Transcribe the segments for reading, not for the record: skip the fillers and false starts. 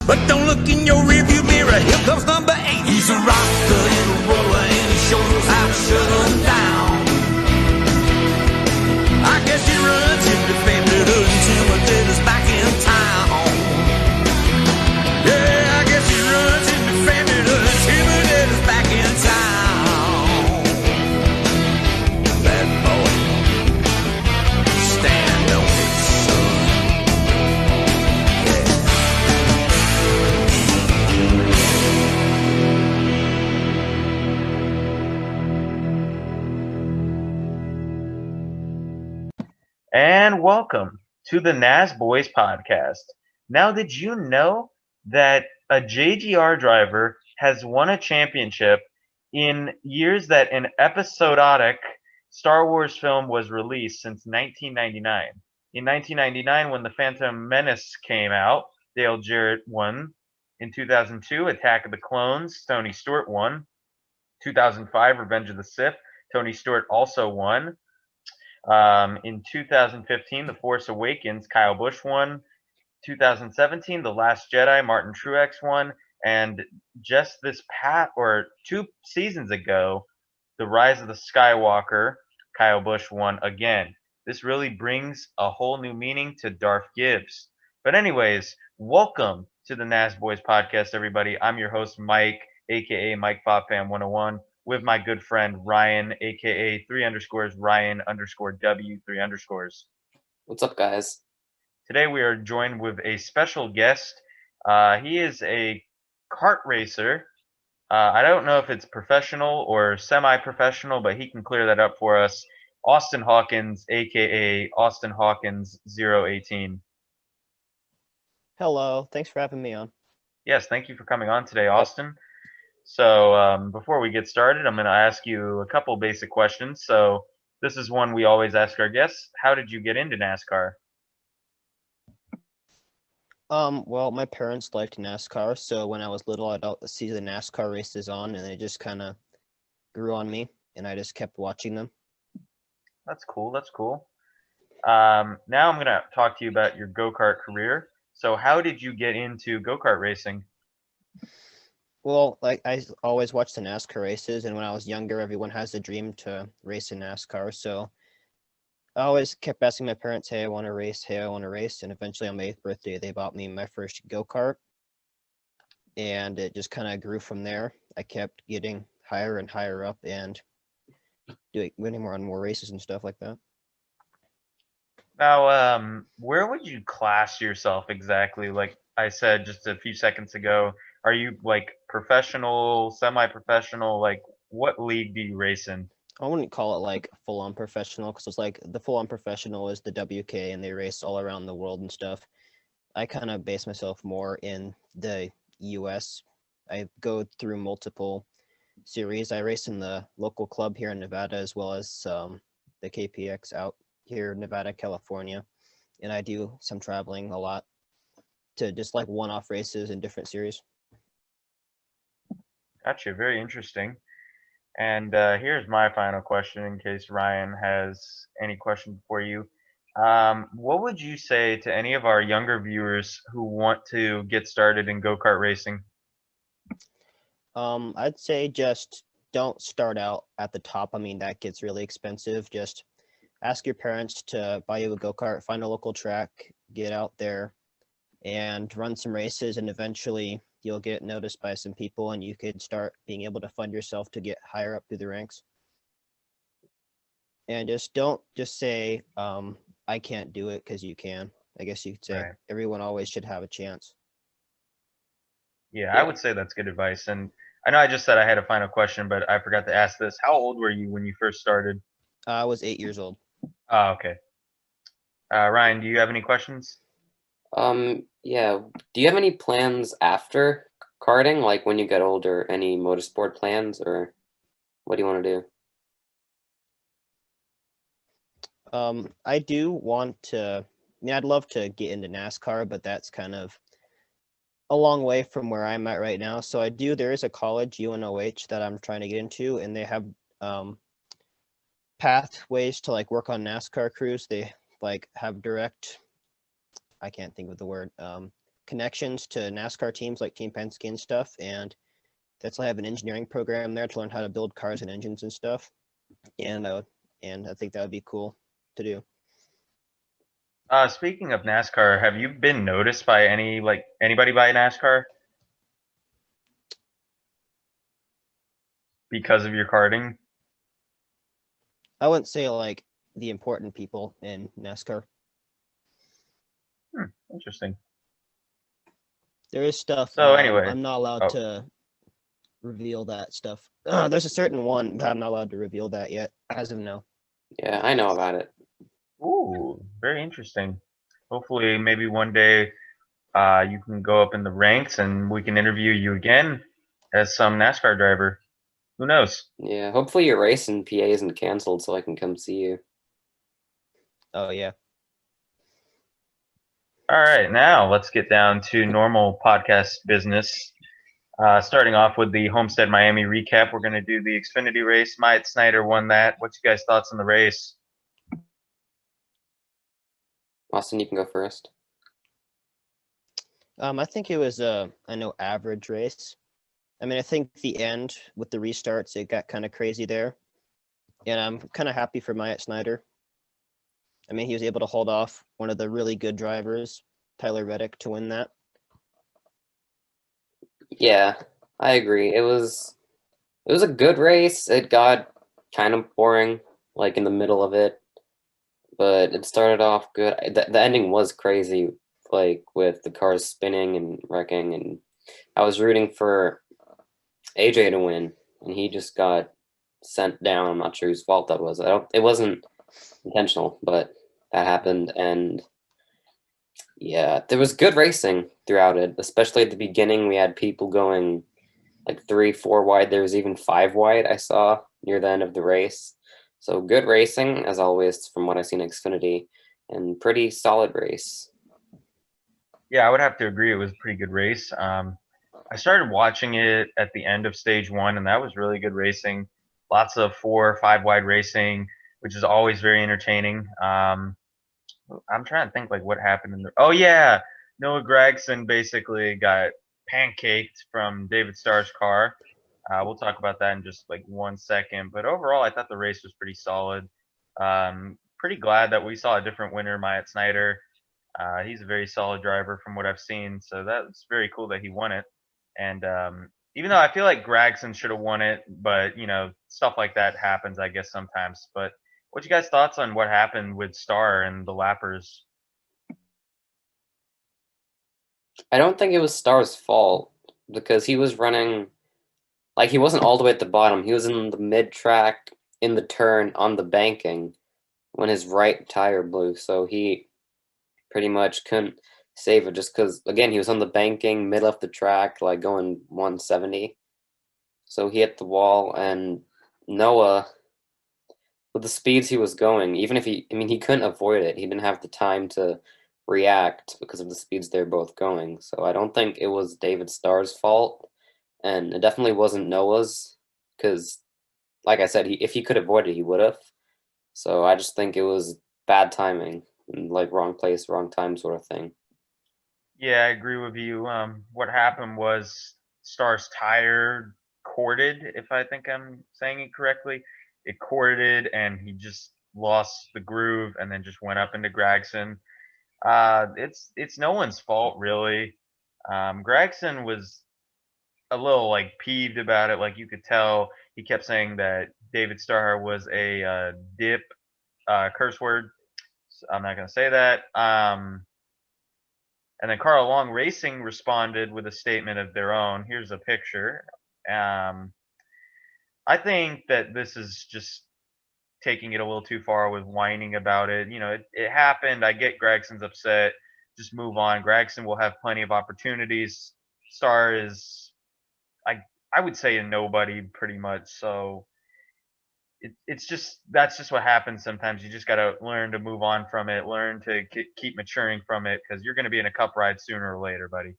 But don't look in your rearview mirror, here comes number 8. He's a rocker and a roller and he sure knows how to shut 'em down. I guess he runs independent until my dad is back in town. Yeah, I guess he runs independent until my dad is back in town. That boy, stand on it, son. And welcome to the Nasboys podcast. Now, did you know that a JGR driver has won a championship in years that an episodic Star Wars film was released since 1999? In 1999, when The Phantom Menace came out, Dale Jarrett won. In 2002, Attack of the Clones, Tony Stewart won. 2005, Revenge of the Sith, Tony Stewart also won. In 2015, The Force Awakens, Kyle Busch won. 2017, The Last Jedi, Martin Truex won. And just this past, or 2 seasons ago, The Rise of the Skywalker, Kyle Busch won again. This really brings a whole new meaning to Darth Gibbs. But anyways, welcome to the Nasboys podcast, everybody. I'm your host, Mike, aka Mike Fopfam 101. With my good friend Ryan, aka 3_ Ryan _ W 3_. What's up, guys? Today we are joined with a special guest. He is a kart racer. I don't know if it's professional or semi-professional, but he can clear that up for us. Austin Hawkins, aka Austin Hawkins 018. Hello, thanks for having me on. Yes, thank you for coming on today, Austin. So before we get started, I'm going to ask you a couple basic questions. So this is one we always ask our guests. How did you get into NASCAR? Well, my parents liked NASCAR, so when I was little, I'd see the NASCAR races on, and they just kind of grew on me, and I just kept watching them. That's cool. That's cool. Now I'm going to talk to you about your go-kart career. So how did you get into go-kart racing? Well, like I always watched the NASCAR races, and when I was younger, everyone has the dream to race in NASCAR. So I always kept asking my parents, "Hey, I want to race. Hey, I want to race." And eventually, on my 8th birthday, they bought me my first go-kart, and it just kind of grew from there. I kept getting higher and higher up, and winning more and more races and stuff like that. Now, where would you class yourself exactly? Like I said just a few seconds ago, are you like professional, semi-professional? Like what league do you race in? I wouldn't call it like full-on professional, because it's like the full-on professional is the WK, and they race all around the world and stuff. I kind of base myself more in the US. I go through multiple series. I race in the local club here in Nevada, as well as the KPX out here in Nevada, California. And I do some traveling a lot to just like one-off races in different series. Gotcha. Very interesting. And here's my final question in case Ryan has any questions for you. What would you say to any of our younger viewers who want to get started in go-kart racing? I'd say just don't start out at the top. I mean, that gets really expensive. Just ask your parents to buy you a go-kart, find a local track, get out there and run some races, and eventually you'll get noticed by some people, and you could start being able to fund yourself to get higher up through the ranks. And just don't just say, I can't do it, because you can. I guess you could say Right. Everyone always should have a chance. Yeah, I would say that's good advice. And I know I just said I had a final question, but I forgot to ask this. How old were you when you first started? I was 8 years old. Oh, okay. Ryan, do you have any questions? Yeah. Do you have any plans after karting, like when you get older? Any motorsport plans, or what do you want to do? I do want to. I mean, I'd love to get into NASCAR, but that's kind of a long way from where I'm at right now. So there is a college, UNOH, that I'm trying to get into, and they have pathways to like work on NASCAR crews. They like have direct, I can't think of the word, connections to NASCAR teams like Team Penske and stuff, and that's why I have an engineering program there to learn how to build cars and engines and stuff. And I think that would be cool to do. Speaking of NASCAR, have you been noticed by anybody by NASCAR because of your karting? I wouldn't say like the important people in NASCAR. Interesting. There is stuff. So anyway, I'm not allowed to reveal that stuff. There's a certain one, but I'm not allowed to reveal that yet, as of now. Yeah, I know about it. Ooh, very interesting. Hopefully, maybe one day you can go up in the ranks and we can interview you again as some NASCAR driver. Who knows? Yeah, hopefully your race in PA isn't canceled so I can come see you. Oh yeah. All right, now let's get down to normal podcast business. Starting off with the Homestead Miami recap, we're going to do the Xfinity race. Myatt Snyder won that. What's you guys' thoughts on the race? Austin, you can go first. I think it was average race. I mean, I think the end with the restarts, it got kind of crazy there. And I'm kind of happy for Myatt Snyder. I mean, he was able to hold off one of the really good drivers, Tyler Reddick, to win that. Yeah, I agree. It was a good race. It got kind of boring, like in the middle of it, but it started off good. The ending was crazy, like with the cars spinning and wrecking, and I was rooting for AJ to win, and he just got sent down. I'm not sure whose fault that was. It wasn't intentional, but that happened, and yeah, there was good racing throughout it, especially at the beginning. We had people going like 3, 4 wide. There was even 5 wide I saw near the end of the race. So good racing, as always, from what I've seen in Xfinity, and pretty solid race. Yeah, I would have to agree. It was a pretty good race. I started watching it at the end of stage 1, and that was really good racing. Lots of 4 or 5 wide racing, which is always very entertaining. I'm trying to think like what happened in the. Oh yeah, Noah Gragson basically got pancaked from David Starr's car. We'll talk about that in just like 1 second. But overall, I thought the race was pretty solid. Pretty glad that we saw a different winner, Myatt Snyder. He's a very solid driver from what I've seen, so that's very cool that he won it. And even though I feel like Gragson should have won it, but stuff like that happens, I guess sometimes. But what's you guys' thoughts on what happened with Starr and the lappers? I don't think it was Starr's fault because he was running, like he wasn't all the way at the bottom. He was in the mid-track, in the turn, on the banking when his right tire blew. So he pretty much couldn't save it just because, again, he was on the banking, middle of the track, like going 170. So he hit the wall, and Noah, with the speeds he was going, even if he couldn't avoid it. He didn't have the time to react because of the speeds they're both going. So I don't think it was David Starr's fault, and it definitely wasn't Noah's because, like I said, if he could avoid it, he would have. So I just think it was bad timing, and like wrong place, wrong time sort of thing. Yeah, I agree with you. What happened was Starr's tire corded, if I think I'm saying it correctly. It corded, and he just lost the groove, and then just went up into Gragson. It's no one's fault really. Gragson was a little like peeved about it. Like you could tell, he kept saying that David Starr was a dip, curse word. So I'm not gonna say that. And then Carl Long Racing responded with a statement of their own. Here's a picture. I think that this is just taking it a little too far with whining about it. It happened. I get Gregson's upset. Just move on. Gregson will have plenty of opportunities. Starr is, I would say, a nobody pretty much. So that's just what happens sometimes. You just got to learn to move on from it, learn to keep maturing from it, because you're going to be in a cup ride sooner or later, buddy.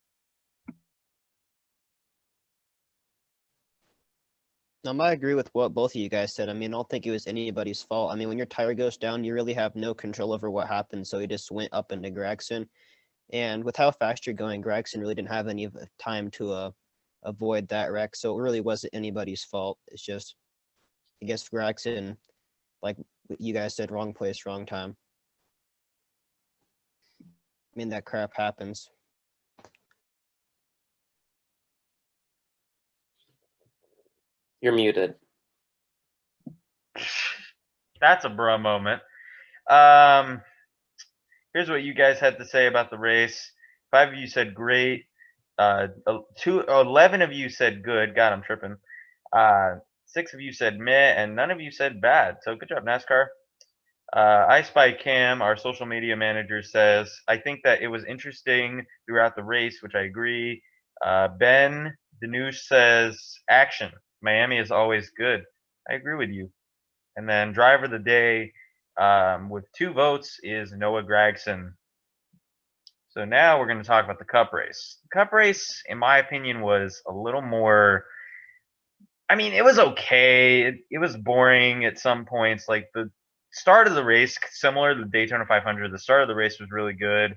I agree with what both of you guys said. I mean, I don't think it was anybody's fault. I mean, when your tire goes down, you really have no control over what happened. So he just went up into Gragson. And with how fast you're going, Gregson really didn't have any time to avoid that wreck. So it really wasn't anybody's fault. It's just, I guess, Gregson, like you guys said, wrong place, wrong time. I mean, that crap happens. You're muted. That's a bruh moment. Here's what you guys had to say about the race. 5 of you said great. 11 of you said good. God, I'm tripping. 6 of you said meh, and none of you said bad. So good job, NASCAR. I Spy Cam, our social media manager, says, I think that it was interesting throughout the race, which I agree. Ben Danush says, action. Miami is always good. I agree with you. And then driver of the day with 2 votes is Noah Gragson. So now we're going to talk about the Cup race. The Cup race, in my opinion, was a little more. I mean, it was okay. It was boring at some points. Like the start of the race, similar to the Daytona 500, the start of the race was really good.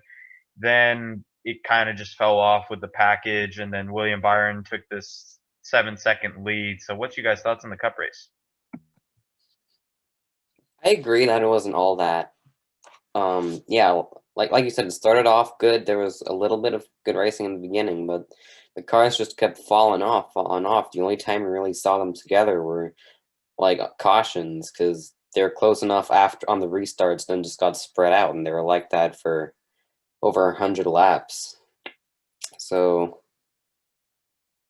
Then it kind of just fell off with the package, and then William Byron took this 7-second lead. So, what's you guys' thoughts on the Cup race? I agree that it wasn't all that. Yeah, like you said, it started off good. There was a little bit of good racing in the beginning, but the cars just kept falling off, falling off. The only time we really saw them together were like cautions because they're close enough after on the restarts, then just got spread out, and they were like that for over 100 laps. So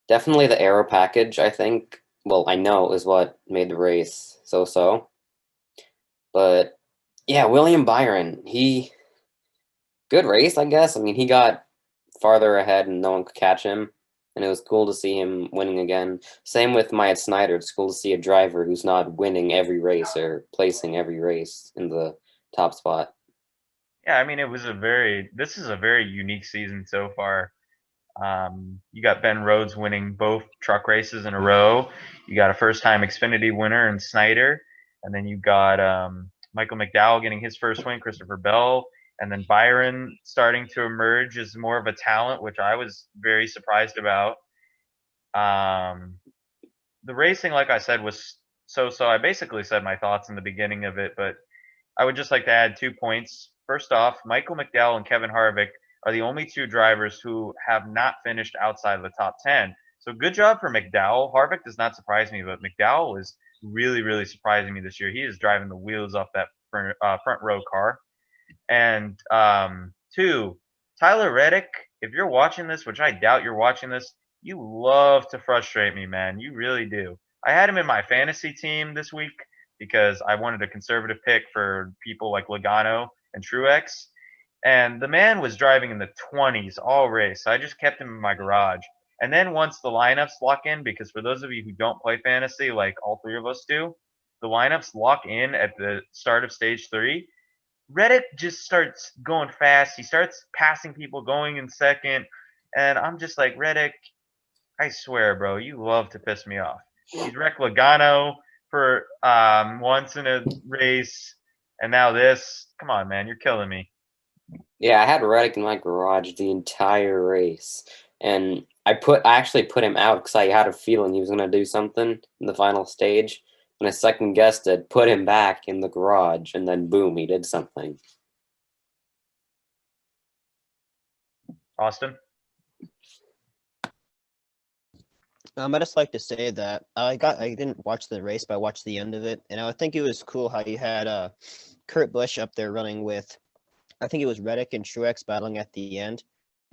definitely the aero package, I think. Well, I know is what made the race so. But yeah, William Byron, good race, I guess. I mean, he got farther ahead and no one could catch him, and it was cool to see him winning again. Same with Myatt Snyder. It's cool to see a driver who's not winning every race or placing every race in the top spot. Yeah, I mean, this is a very unique season so far. You got Ben Rhodes winning both truck races in a row. You got a first-time Xfinity winner in Snyder, and then you got Michael McDowell getting his first win, Christopher Bell, and then Byron starting to emerge as more of a talent, which I was very surprised about. The racing, like I said, was so. I basically said my thoughts in the beginning of it, but I would just like to add 2 points. First off, Michael McDowell and Kevin Harvick are the only 2 drivers who have not finished outside of the top 10. So good job for McDowell. Harvick does not surprise me, but McDowell is really, really surprising me this year. He is driving the wheels off that front row car. And 2, Tyler Reddick, if you're watching this, which I doubt you're watching this, you love to frustrate me, man. You really do. I had him in my fantasy team this week because I wanted a conservative pick for people like Logano and Truex. And the man was driving in the 20s all race. So I just kept him in my garage. And then once the lineups lock in, because for those of you who don't play fantasy like all 3 of us do, the lineups lock in at the start of stage 3. Reddick just starts going fast. He starts passing people going in second. And I'm just like, Reddick, I swear, bro, you love to piss me off. He's wrecked Logano for once in a race, and now this. Come on, man, you're killing me. Yeah, I had Reddick in my garage the entire race, and I actually put him out because I had a feeling he was gonna do something in the final stage. And I second guessed it, put him back in the garage, and then boom, he did something. Austin? I just like to say that I didn't watch the race, but I watched the end of it, and I think it was cool how you had Kurt Busch up there running with, I think it was Reddick and Truex battling at the end,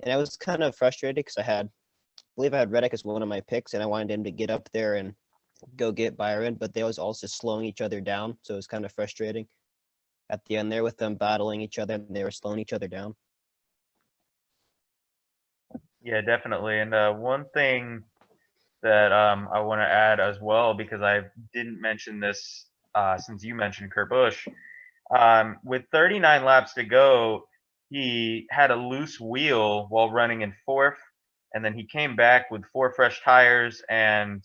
and I was kind of frustrated because I believe I had Reddick as one of my picks, and I wanted him to get up there and go get Byron, but they was also slowing each other down, so it was kind of frustrating at the end there with them battling each other, and they were slowing each other down. Yeah, definitely. And one thing that I want to add as well, because I didn't mention this since you mentioned Kurt Busch. With 39 laps to go, he had a loose wheel while running in 4th, and then he came back with 4 fresh tires and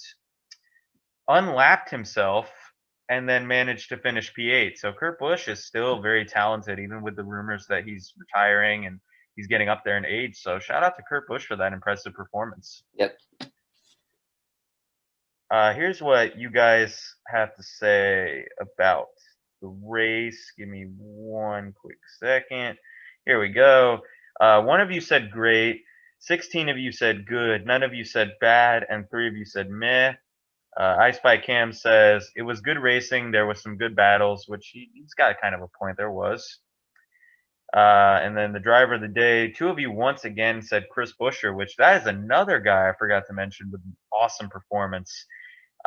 unlapped himself and then managed to finish P8. So Kurt Busch is still very talented, even with the rumors that he's retiring and he's getting up there in age. So shout out to Kurt Busch for that impressive performance. Yep. Here's what you guys have to say about the race. Give me one quick second. Here we go. One of you said great. 16 of you said good. None of you said bad. And 3 of you said meh. Ice by Cam says it was good racing. There was some good battles, which he's got kind of a point. There was. And then the driver of the day, 2 of you once again said Chris Buescher, which that is another guy I forgot to mention with an awesome performance.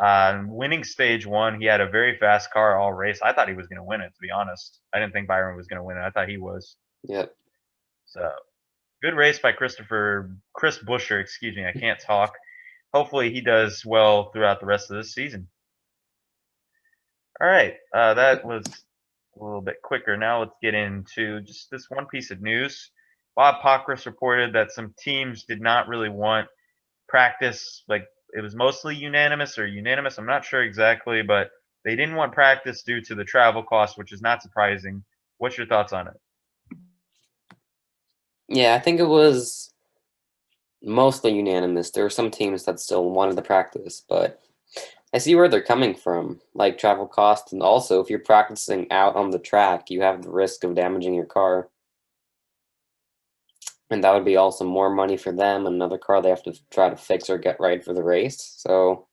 Winning stage 1, he had a very fast car all race. I thought he was going to win it, to be honest. I didn't think Byron was going to win it. I thought he was. Yep. So good race by Chris Buescher, excuse me. I can't talk. Hopefully he does well throughout the rest of this season. All right, that was a little bit quicker. Now let's get into just this one piece of news. Bob Pockris reported that some teams did not really want practice. Like, it was mostly unanimous. I'm not sure exactly, but they didn't want practice due to the travel cost, which is not surprising. What's your thoughts on it? Yeah, I think it was mostly unanimous. There were some teams that still wanted to practice, but I see where they're coming from, like travel costs, and also if you're practicing out on the track, you have the risk of damaging your car. And that would be also more money for them, another car they have to try to fix or get right for the race. So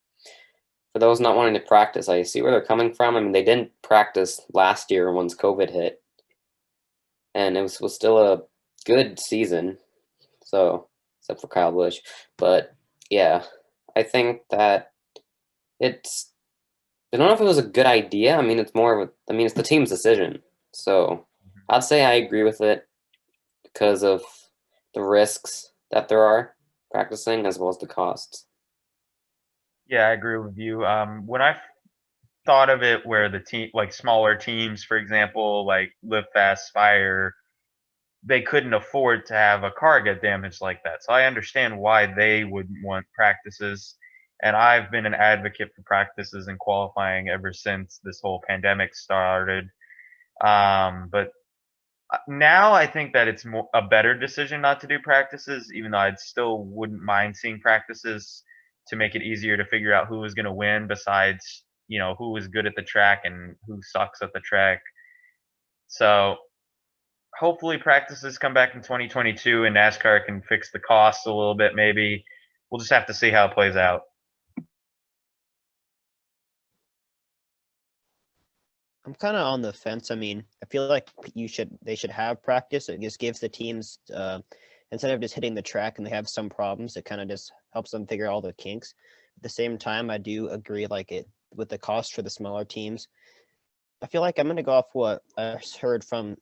for those not wanting to practice, I see where they're coming from. I mean, they didn't practice last year once COVID hit, and it was still a good season. So, except for Kyle Busch. But yeah, I think that I don't know if it was a good idea. I mean, it's the team's decision. So I'd say I agree with it because of the risks that there are practicing as well as the costs. Yeah, I agree with you. When I thought of it where the team, like smaller teams, for example, like Live Fast, Fire, they couldn't afford to have a car get damaged like that. So I understand why they would want practices. And I've been an advocate for practices and qualifying ever since this whole pandemic started. But now I think that it's a better decision not to do practices, even though I still wouldn't mind seeing practices to make it easier to figure out who is going to win besides, who is good at the track and who sucks at the track. So hopefully practices come back in 2022 and NASCAR can fix the costs a little bit maybe. We'll just have to see how it plays out. I'm kind of on the fence. I mean, I feel like they should have practice. It just gives the teams instead of just hitting the track and they have some problems, it kind of just helps them figure out all the kinks. At the same time, I do agree with the cost for the smaller teams. I feel like I'm going to go off what I heard from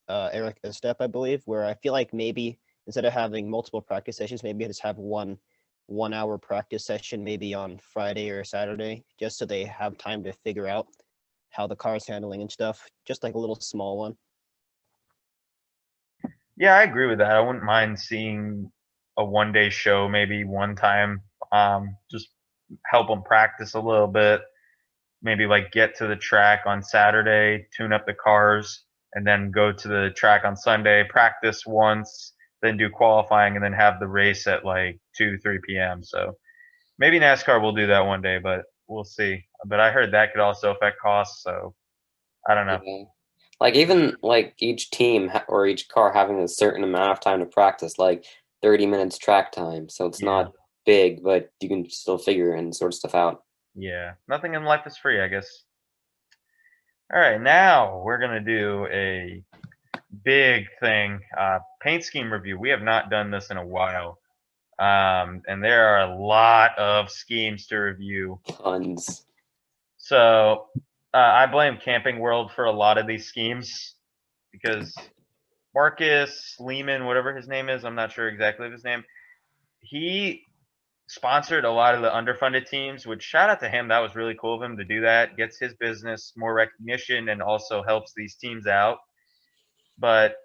Eric Estep, I believe, where I feel like maybe instead of having multiple practice sessions, maybe just have one 1 hour practice session, maybe on Friday or Saturday, just so they have time to figure out how the car's handling and stuff, just like a little small one. Yeah, I agree with that. I wouldn't mind seeing a 1-day show maybe one time. Just help them practice a little bit. Maybe like get to the track on Saturday, tune up the cars, and then go to the track on Sunday, practice once, then do qualifying, and then have the race at like 2-3 p.m. So maybe NASCAR will do that one day, but we'll see. But I heard that could also affect costs, so I don't know. Yeah. Like even like each team or each car having a certain amount of time to practice, like 30 minutes track time. So it's not big, but you can still figure and sort stuff out. Yeah, nothing in life is free, I guess. All right, now we're going to do a big thing, paint scheme review. We have not done this in a while. And there are a lot of schemes to review. Tons. So I blame Camping World for a lot of these schemes because Marcus Lehman, whatever his name is, I'm not sure exactly of his name, he sponsored a lot of the underfunded teams, which shout out to him. That was really cool of him to do that. Gets his business more recognition and also helps these teams out. But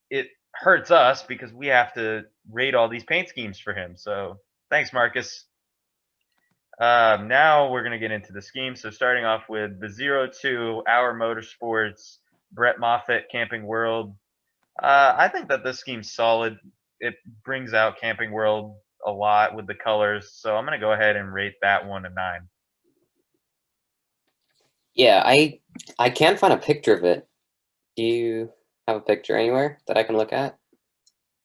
it hurts us because we have to rate all these paint schemes for him. So thanks, Marcus. Now we're going to get into the scheme. So starting off with the 02 Hour Motorsports, Brett Moffitt, Camping World. I think that this scheme's solid. It brings out Camping World a lot with the colors, so I'm gonna go ahead and rate that one a 9. Yeah, I can't find a picture of it. Do you have a picture anywhere that I can look at?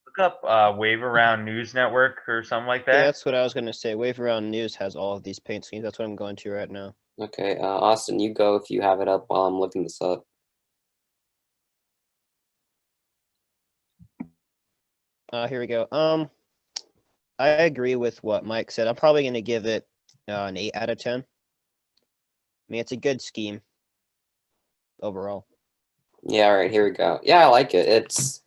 Look up Wave Around News Network or something like Yeah, that. that's what I was gonna say. Wave Around News has all of these paint schemes. That's what I'm going to right now. Okay, Austin, you go if you have it up while I'm looking this up. Here we go. I agree with what Mike said. I'm probably gonna give it an 8 out of 10. I mean, it's a good scheme overall. Yeah, all right, here we go. Yeah, I like it. It's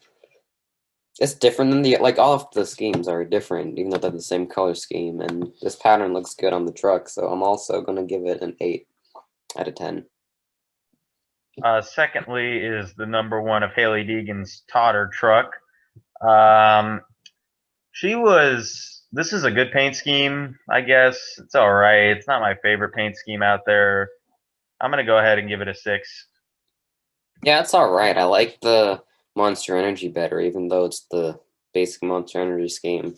different than the like all of the schemes are different, even though they're the same color scheme, and this pattern looks good on the truck, so I'm also gonna give it an 8 out of 10. Secondly is the number one of Haley Deegan's Totter truck. Um, this is a good paint scheme, I guess. It's all right. It's not my favorite paint scheme out there. I'm going to go ahead and give it a 6. Yeah, it's all right. I like the Monster Energy better, even though it's the basic Monster Energy scheme.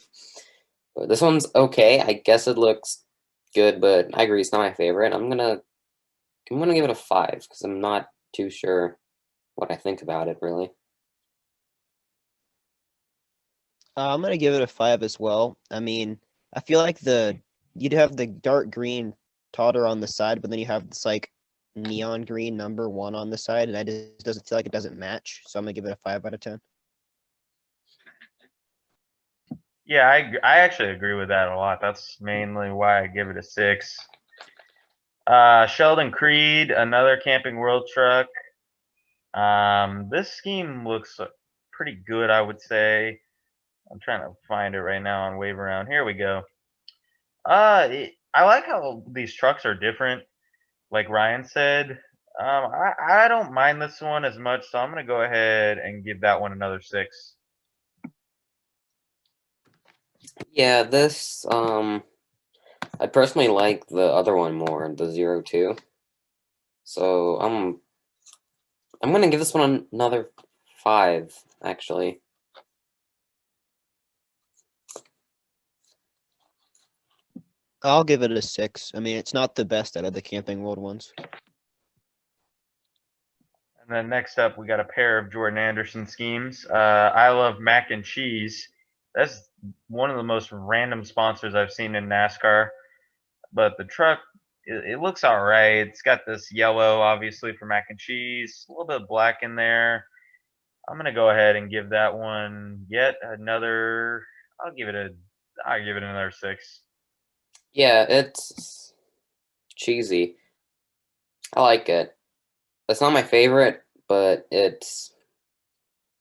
But this one's okay. I guess it looks good, but I agree it's not my favorite. I'm gonna give it a 5 because I'm not too sure what I think about it really. I'm gonna give it a 5 as well. I mean, I feel like you'd have the dark green Totter on the side, but then you have this like neon green number 1 on the side, and I just doesn't feel like it doesn't match. So I'm gonna give it a 5 out of 10. Yeah, I actually agree with that a lot. That's mainly why I give it a 6. Sheldon Creed, another Camping World truck. This scheme looks pretty good, I would say. I'm trying to find it right now on Wave Around. Here we go. I like how these trucks are different. Like Ryan said, I don't mind this one as much, so I'm gonna go ahead and give that one another 6. Yeah, this I personally like the other one more, the 02. So I'm gonna give this one another 5 actually. I'll give it a 6. I mean, it's not the best out of the Camping World ones. And then next up, we got a pair of Jordan Anderson schemes. I love mac and cheese. That's one of the most random sponsors I've seen in NASCAR. But the truck, it looks all right. It's got this yellow, obviously, for mac and cheese. A little bit of black in there. I'm gonna go ahead and give that one yet another. I'll give it another 6. Yeah, it's cheesy. I like it. It's not my favorite, but it's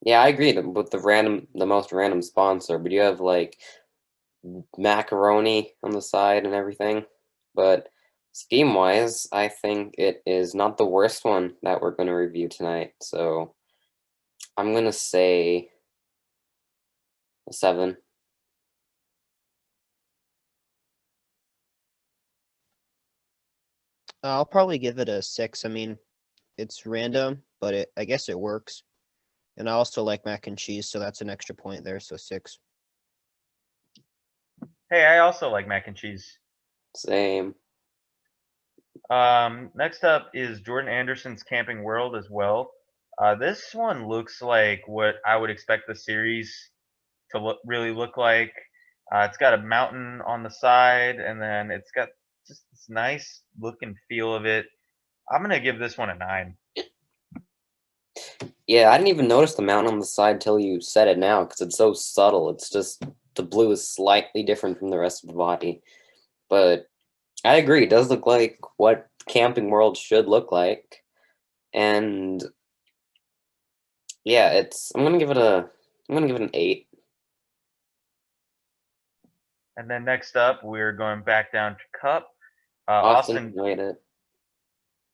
yeah, I agree with the most random sponsor, but you have like macaroni on the side and everything. But scheme wise, I think it is not the worst one that we're going to review tonight. So I'm going to say a 7. I'll probably give it a 6. I mean, it's random, but I guess it works. And I also like mac and cheese, so that's an extra point there. So 6. Hey, I also like mac and cheese. Same. Next up is Jordan Anderson's Camping World as well. This one looks like what I would expect the series to really look like. It's got a mountain on the side, and then it's got just this nice look and feel of it. I'm gonna give this one a 9. Yeah, I didn't even notice the mountain on the side till you said it now because it's so subtle. It's just the blue is slightly different from the rest of the body. But I agree, it does look like what Camping World should look like. And yeah, I'm gonna give it an 8. And then next up, we're going back down to Cup. Austin Austin. rate it.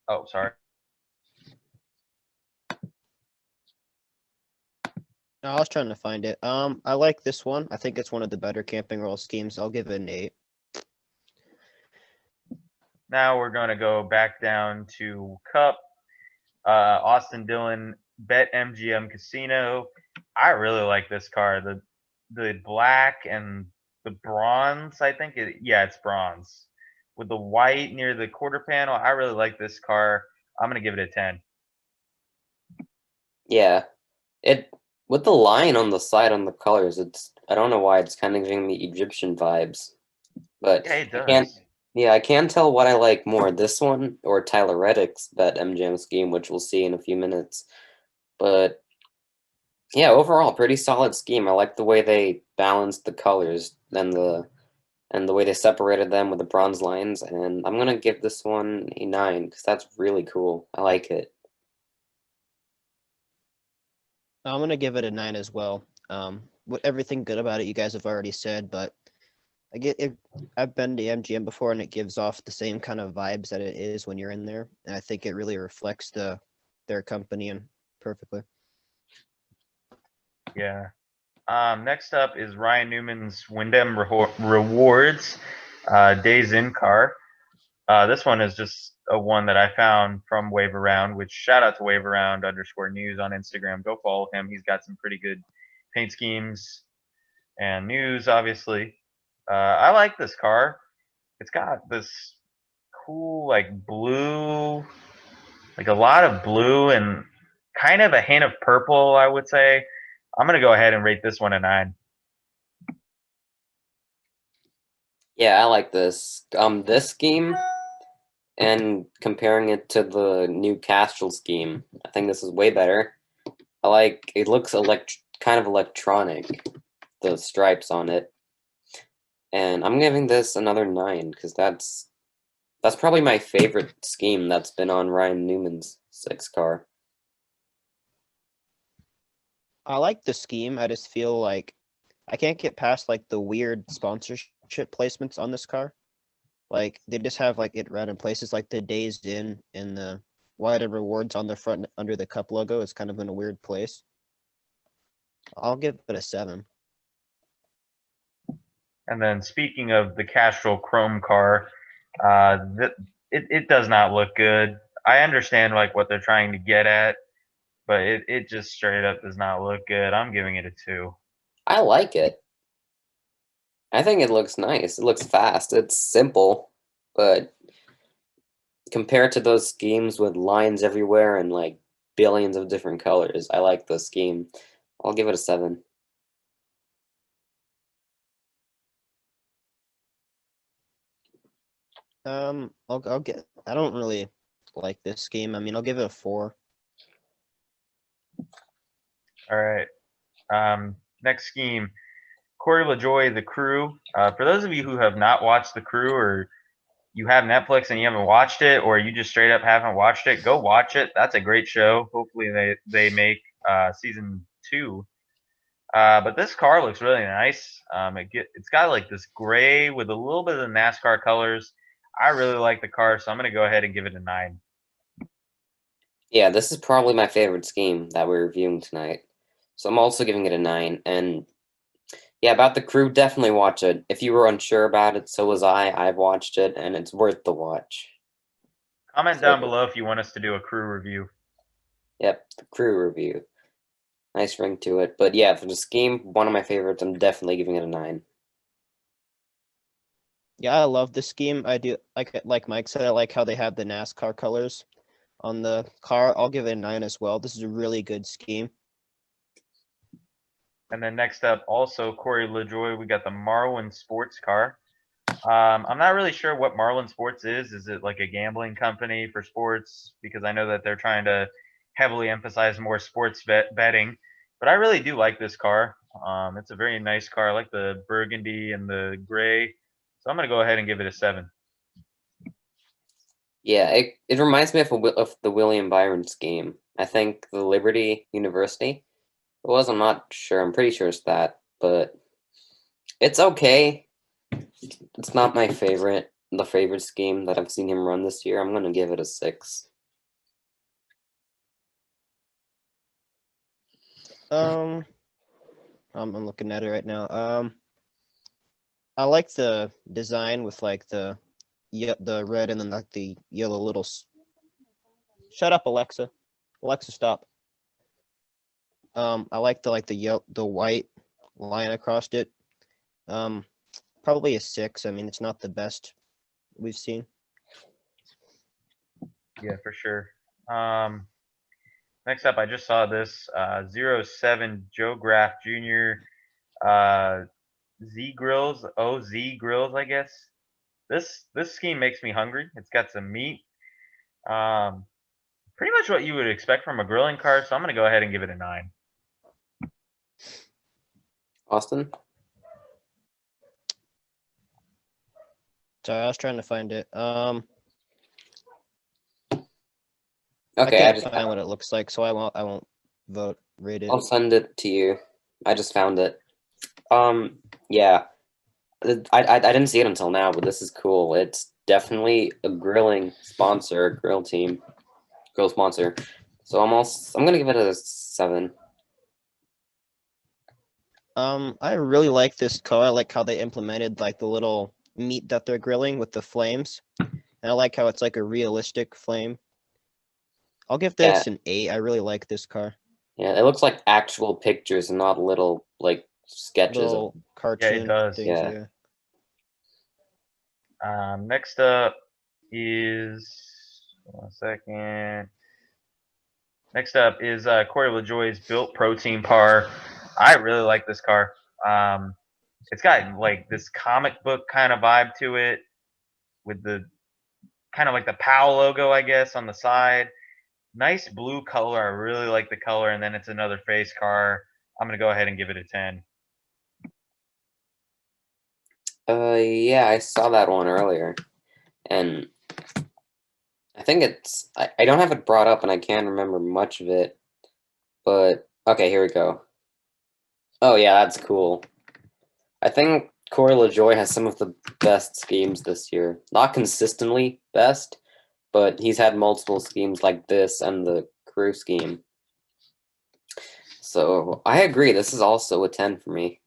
Oh, sorry. No, I was trying to find it. I like this one. I think it's one of the better Camping World schemes. I'll give it an 8. Now we're going to go back down to Cup. Austin Dillon Bet MGM Casino. I really like this car. The black and the bronze, I think yeah, it's bronze. With the white near the quarter panel, I really like this car. I'm gonna give it a 10. Yeah, it with the line on the side on the colors, I don't know why it's kind of giving me Egyptian vibes, but Yeah, it I can't. does. Yeah, I can tell what I like more, this one or Tyler Reddick's Bet MGM scheme, which we'll see in a few minutes. But yeah, overall, pretty solid scheme. I like the way they balanced the colors and the way they separated them with the bronze lines, and I'm gonna give this one a 9 because that's really cool. I like it. I'm gonna give it a 9 as well. With everything good about it, you guys have already said, but I get it. I've been to MGM before, and it gives off the same kind of vibes that it is when you're in there, and I think it really reflects their company and perfectly. Yeah. Next up is Ryan Newman's Wyndham Rewards Days In car. This one is just a one that I found from Wave Around, which shout out to Wave Around _news on Instagram. Go follow him. He's got some pretty good paint schemes and news, obviously. I like this car. It's got this cool, like blue, like a lot of blue and kind of a hint of purple, I would say. I'm going to go ahead and rate this one a 9. Yeah, I like this. This scheme and comparing it to the new Castrol scheme, I think this is way better. I like it looks kind of electronic, the stripes on it. And I'm giving this another 9 because that's probably my favorite scheme that's been on Ryan Newman's 6 car. I like the scheme. I just feel like I can't get past like the weird sponsorship placements on this car. Like they just have like it random places, like the Days In and the wider rewards on the front under the cup logo. It's kind of in a weird place. I'll give it a 7. And then speaking of the Castrol Chrome car, it does not look good. I understand like what they're trying to get at, but it just straight up does not look good. I'm giving it a 2. I like it. I think it looks nice. It looks fast. It's simple, but compared to those schemes with lines everywhere and like billions of different colors, I like the scheme. I'll give it a 7. I'll get. I don't really like this scheme. I mean, I'll give it a 4. All right. Next scheme, Corey LaJoy, The Crew. For those of you who have not watched The Crew, or you have Netflix and you haven't watched it, or you just straight up haven't watched it, go watch it. That's a great show. Hopefully they make season 2. But this car looks really nice. It's got like this gray with a little bit of the NASCAR colors. I really like the car, so I'm gonna go ahead and give it a 9. Yeah, this is probably my favorite scheme that we're reviewing tonight. So I'm also giving it a 9. And yeah, about The Crew, definitely watch it. If you were unsure about it, so was I. I've watched it, and it's worth the watch. Comment So down good. below if you want us to do a Crew review. Yep, The Crew review. Nice ring to it. But yeah, for the scheme, one of my favorites. I'm definitely giving it a 9. Yeah, I love the scheme. I do like Mike said. I like how they have the NASCAR colors on the car. I'll give it a 9 as well. This is a really good scheme. And then next up, also Corey LaJoy, we got the Marlin Sports car. I'm not really sure what Marlin Sports is. Is it like a gambling company for sports? Because I know that they're trying to heavily emphasize more sports betting. But I really do like this car. It's a very nice car. I like the burgundy and the gray. So I'm going to go ahead and give it a 7. Yeah, it reminds me of the William Byron scheme. I think the Liberty University. It was, I'm not sure. I'm pretty sure it's that, but it's okay. It's not my favorite, the favorite scheme that I've seen him run this year. I'm gonna give it a 6. I'm looking at it right now. I like the design with like the red and then like the yellow little. Shut up, Alexa. Alexa, stop. I like the white line across it. Probably a 6. I mean, it's not the best we've seen. Yeah, for sure. Next up, I just saw this 07 Joe Graff Jr. Z Grills, OZ Grills, I guess. This scheme makes me hungry. It's got some meat. Pretty much what you would expect from a grilling car, so I'm gonna go ahead and give it a 9. Austin? Sorry, I was trying to find it. I Okay, can't find what it looks like, so I won't rate it. I'll send it to you. I just found it. Yeah. I didn't see it until now, but this is cool. It's definitely a grilling sponsor, grill sponsor. So I'm gonna give it a 7. I really like this car. I like how they implemented like the little meat that they're grilling with the flames. And I like how it's like a realistic flame. I'll give this an 8. I really like this car. Yeah, it looks like actual pictures and not little like sketches. Little cartoon does. things. Yeah. Next up is 1 second. Next up is Corey LaJoie's Built Protein Par. I really like this car. It's got like this comic book kind of vibe to it, with the kind of like the POW logo, I guess, on the side. Nice blue color. I really like the color, and then it's another face car. I'm gonna go ahead and give it a 10. Yeah, I saw that one earlier, and I think I don't have it brought up, and I can't remember much of it. But okay, here we go. Oh yeah, that's cool. I think Corey LaJoie has some of the best schemes this year. Not consistently best, but he's had multiple schemes like this and the crew scheme. So I agree. This is also a 10 for me.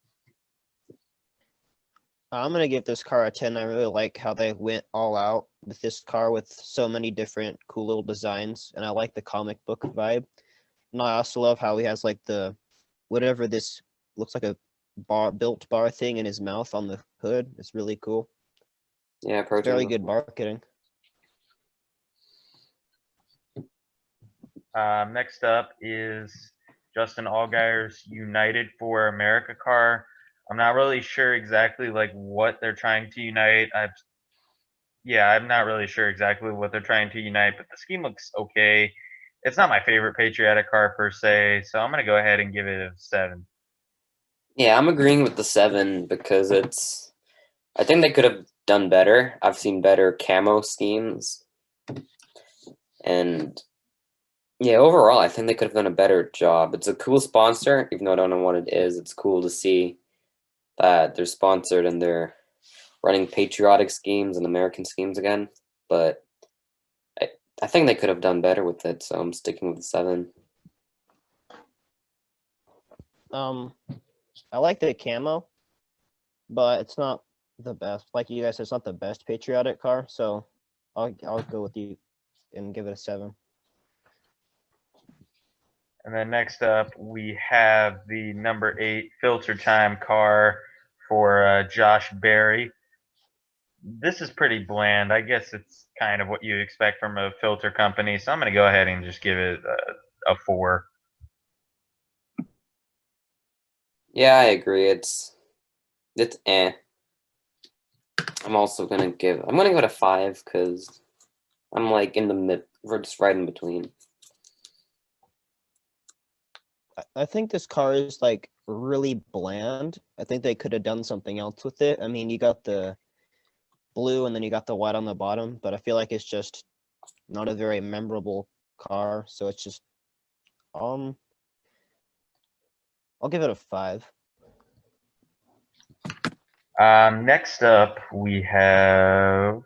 I'm gonna give this car a 10. I really like how they went all out with this car with so many different cool little designs, and I like the comic book vibe. And I also love how he has like the whatever this looks like a built bar thing in his mouth on the hood. It's really cool. Yeah, It's very good marketing. Next up is Justin Allgaier's United for America car. I'm not really sure exactly like what they're trying to unite. I'm not really sure exactly what they're trying to unite, but the scheme looks okay. It's not my favorite patriotic car per se, so I'm gonna go ahead and give it a 7. Yeah, I'm agreeing with the 7 because I think they could have done better. I've seen better camo schemes. And yeah, overall, I think they could have done a better job. It's a cool sponsor, even though I don't know what it is. It's cool to see that they're sponsored and they're running patriotic schemes and American schemes again. But I think they could have done better with it, so I'm sticking with the 7. I like the camo, but it's not the best. Like you guys said, it's not the best patriotic car, so I'll go with you and give it a 7. And then next up, we have the number 8 filter time car for Josh Berry. This is pretty bland. I guess it's kind of what you expect from a filter company, so I'm going to go ahead and just give it a 4. Yeah, I agree. It's eh. I'm gonna give it a 5 because I'm like in the mid. We're just right in between. I think this car is like really bland. I think they could have done something else with it. I mean, you got the blue and then you got the white on the bottom, but I feel like it's just not a very memorable car. So it's just I'll give it a 5. Next up, we have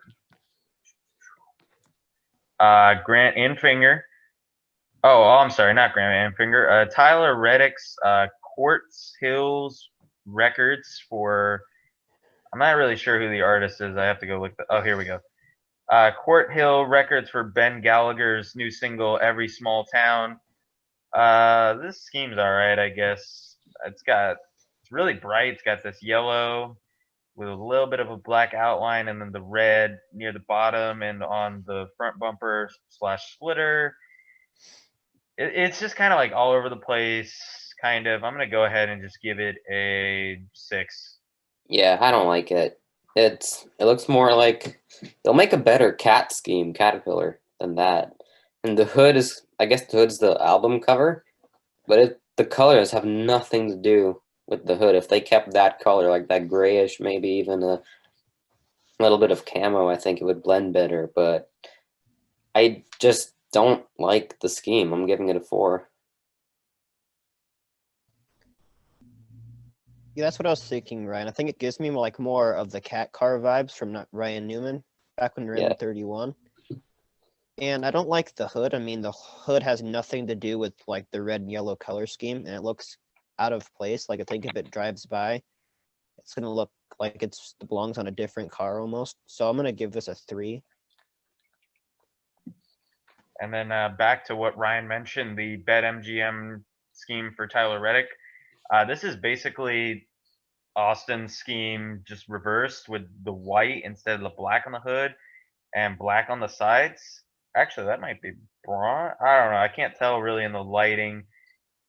Grant Infinger. I'm sorry, not Grant Infinger. Tyler Reddick's Quartz Hills Records for. I'm not really sure who the artist is. I have to go look. Here we go. Quart Hill Records for Ben Gallagher's new single "Every Small Town." This scheme's all right, I guess. It's really bright. It's got this yellow with a little bit of a black outline, and then the red near the bottom and on the front bumper slash splitter. It's just kind of like all over the place, kind of. I'm gonna go ahead and just give it a 6. Yeah, I don't like it. It looks more like they'll make a better cat scheme, Caterpillar, than that. And the hood is, I guess the hood's the album cover, but the colors have nothing to do with the hood. If they kept that color, like that grayish, maybe even a little bit of camo, I think it would blend better. But I just don't like the scheme. I'm giving it a 4. Yeah, that's what I was thinking, Ryan. I think it gives me like more of the cat car vibes from Ryan Newman back when we were Yeah. in 31. And I don't like the hood. I mean, the hood has nothing to do with like the red and yellow color scheme, and it looks out of place. Like I think if it drives by, it's gonna look like it belongs on a different car almost. So I'm gonna give this a 3. And then back to what Ryan mentioned, the BetMGM scheme for Tyler Reddick. This is basically Austin's scheme just reversed with the white instead of the black on the hood and black on the sides. Actually, that might be bronze. I don't know. I can't tell really in the lighting.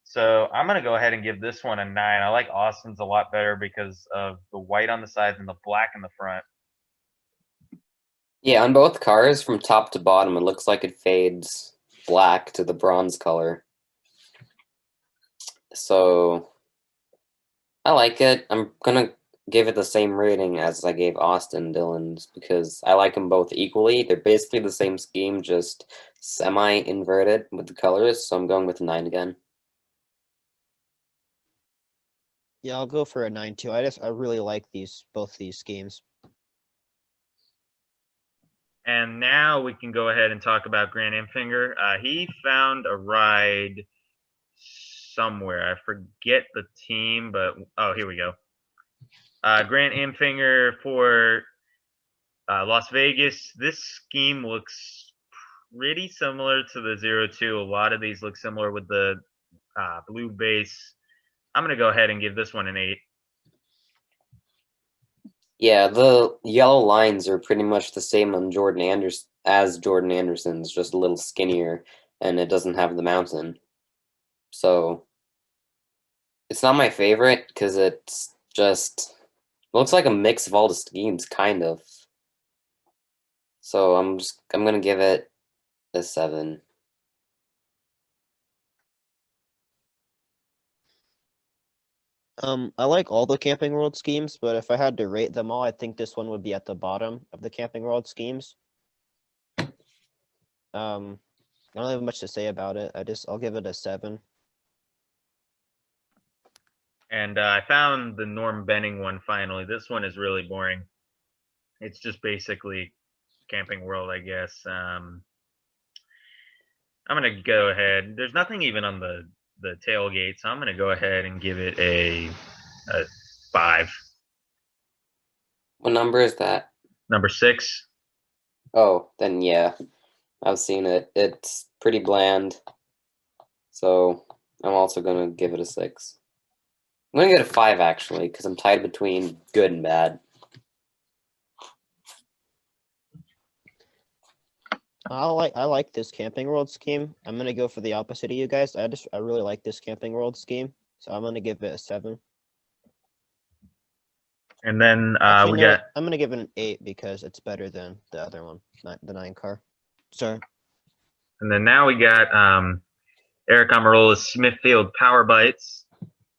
So I'm going to go ahead and give this one a 9. I like Austin's a lot better because of the white on the sides and the black in the front. Yeah, on both cars, from top to bottom, it looks like it fades black to the bronze color. So I like it. I'm gonna give it the same rating as I gave Austin Dillon's because I like them both equally. They're basically the same scheme, just semi-inverted with the colors. So I'm going with a 9 again. Yeah, I'll go for a 9 too. I really like both these schemes. And now we can go ahead and talk about Grant Imfinger. He found a ride somewhere. I forget the team, but here we go. Grant Imfinger for Las Vegas. This scheme looks pretty similar to the 02. A lot of these look similar with the blue base. I'm going to go ahead and give this one an 8. Yeah, the yellow lines are pretty much the same on Jordan Anderson's, just a little skinnier, and it doesn't have the mountain. So it's not my favorite because it's just looks like a mix of all the schemes, kind of. So I'm gonna give it a 7. I like all the Camping World schemes, but if I had to rate them all, I think this one would be at the bottom of the Camping World schemes. I don't have much to say about it. I'll give it a 7. And I found the Norm Benning one finally. This one is really boring. It's just basically Camping World, I guess. I'm gonna go ahead. There's nothing even on the tailgate, so I'm gonna go ahead and give it a 5. What number is that? Number 6. Oh, then yeah, I've seen it. It's pretty bland. So I'm also gonna give it a 6. I'm gonna give it a 5 actually, because I'm tied between good and bad. I like this Camping World scheme. I'm gonna go for the opposite of you guys. I really like this Camping World scheme, so I'm gonna give it a 7. And then Actually, we no, got. I'm gonna give it an 8 because it's better than the other one, the 9 car. Sorry. And then now we got Eric Amarola's Smithfield Power Bites.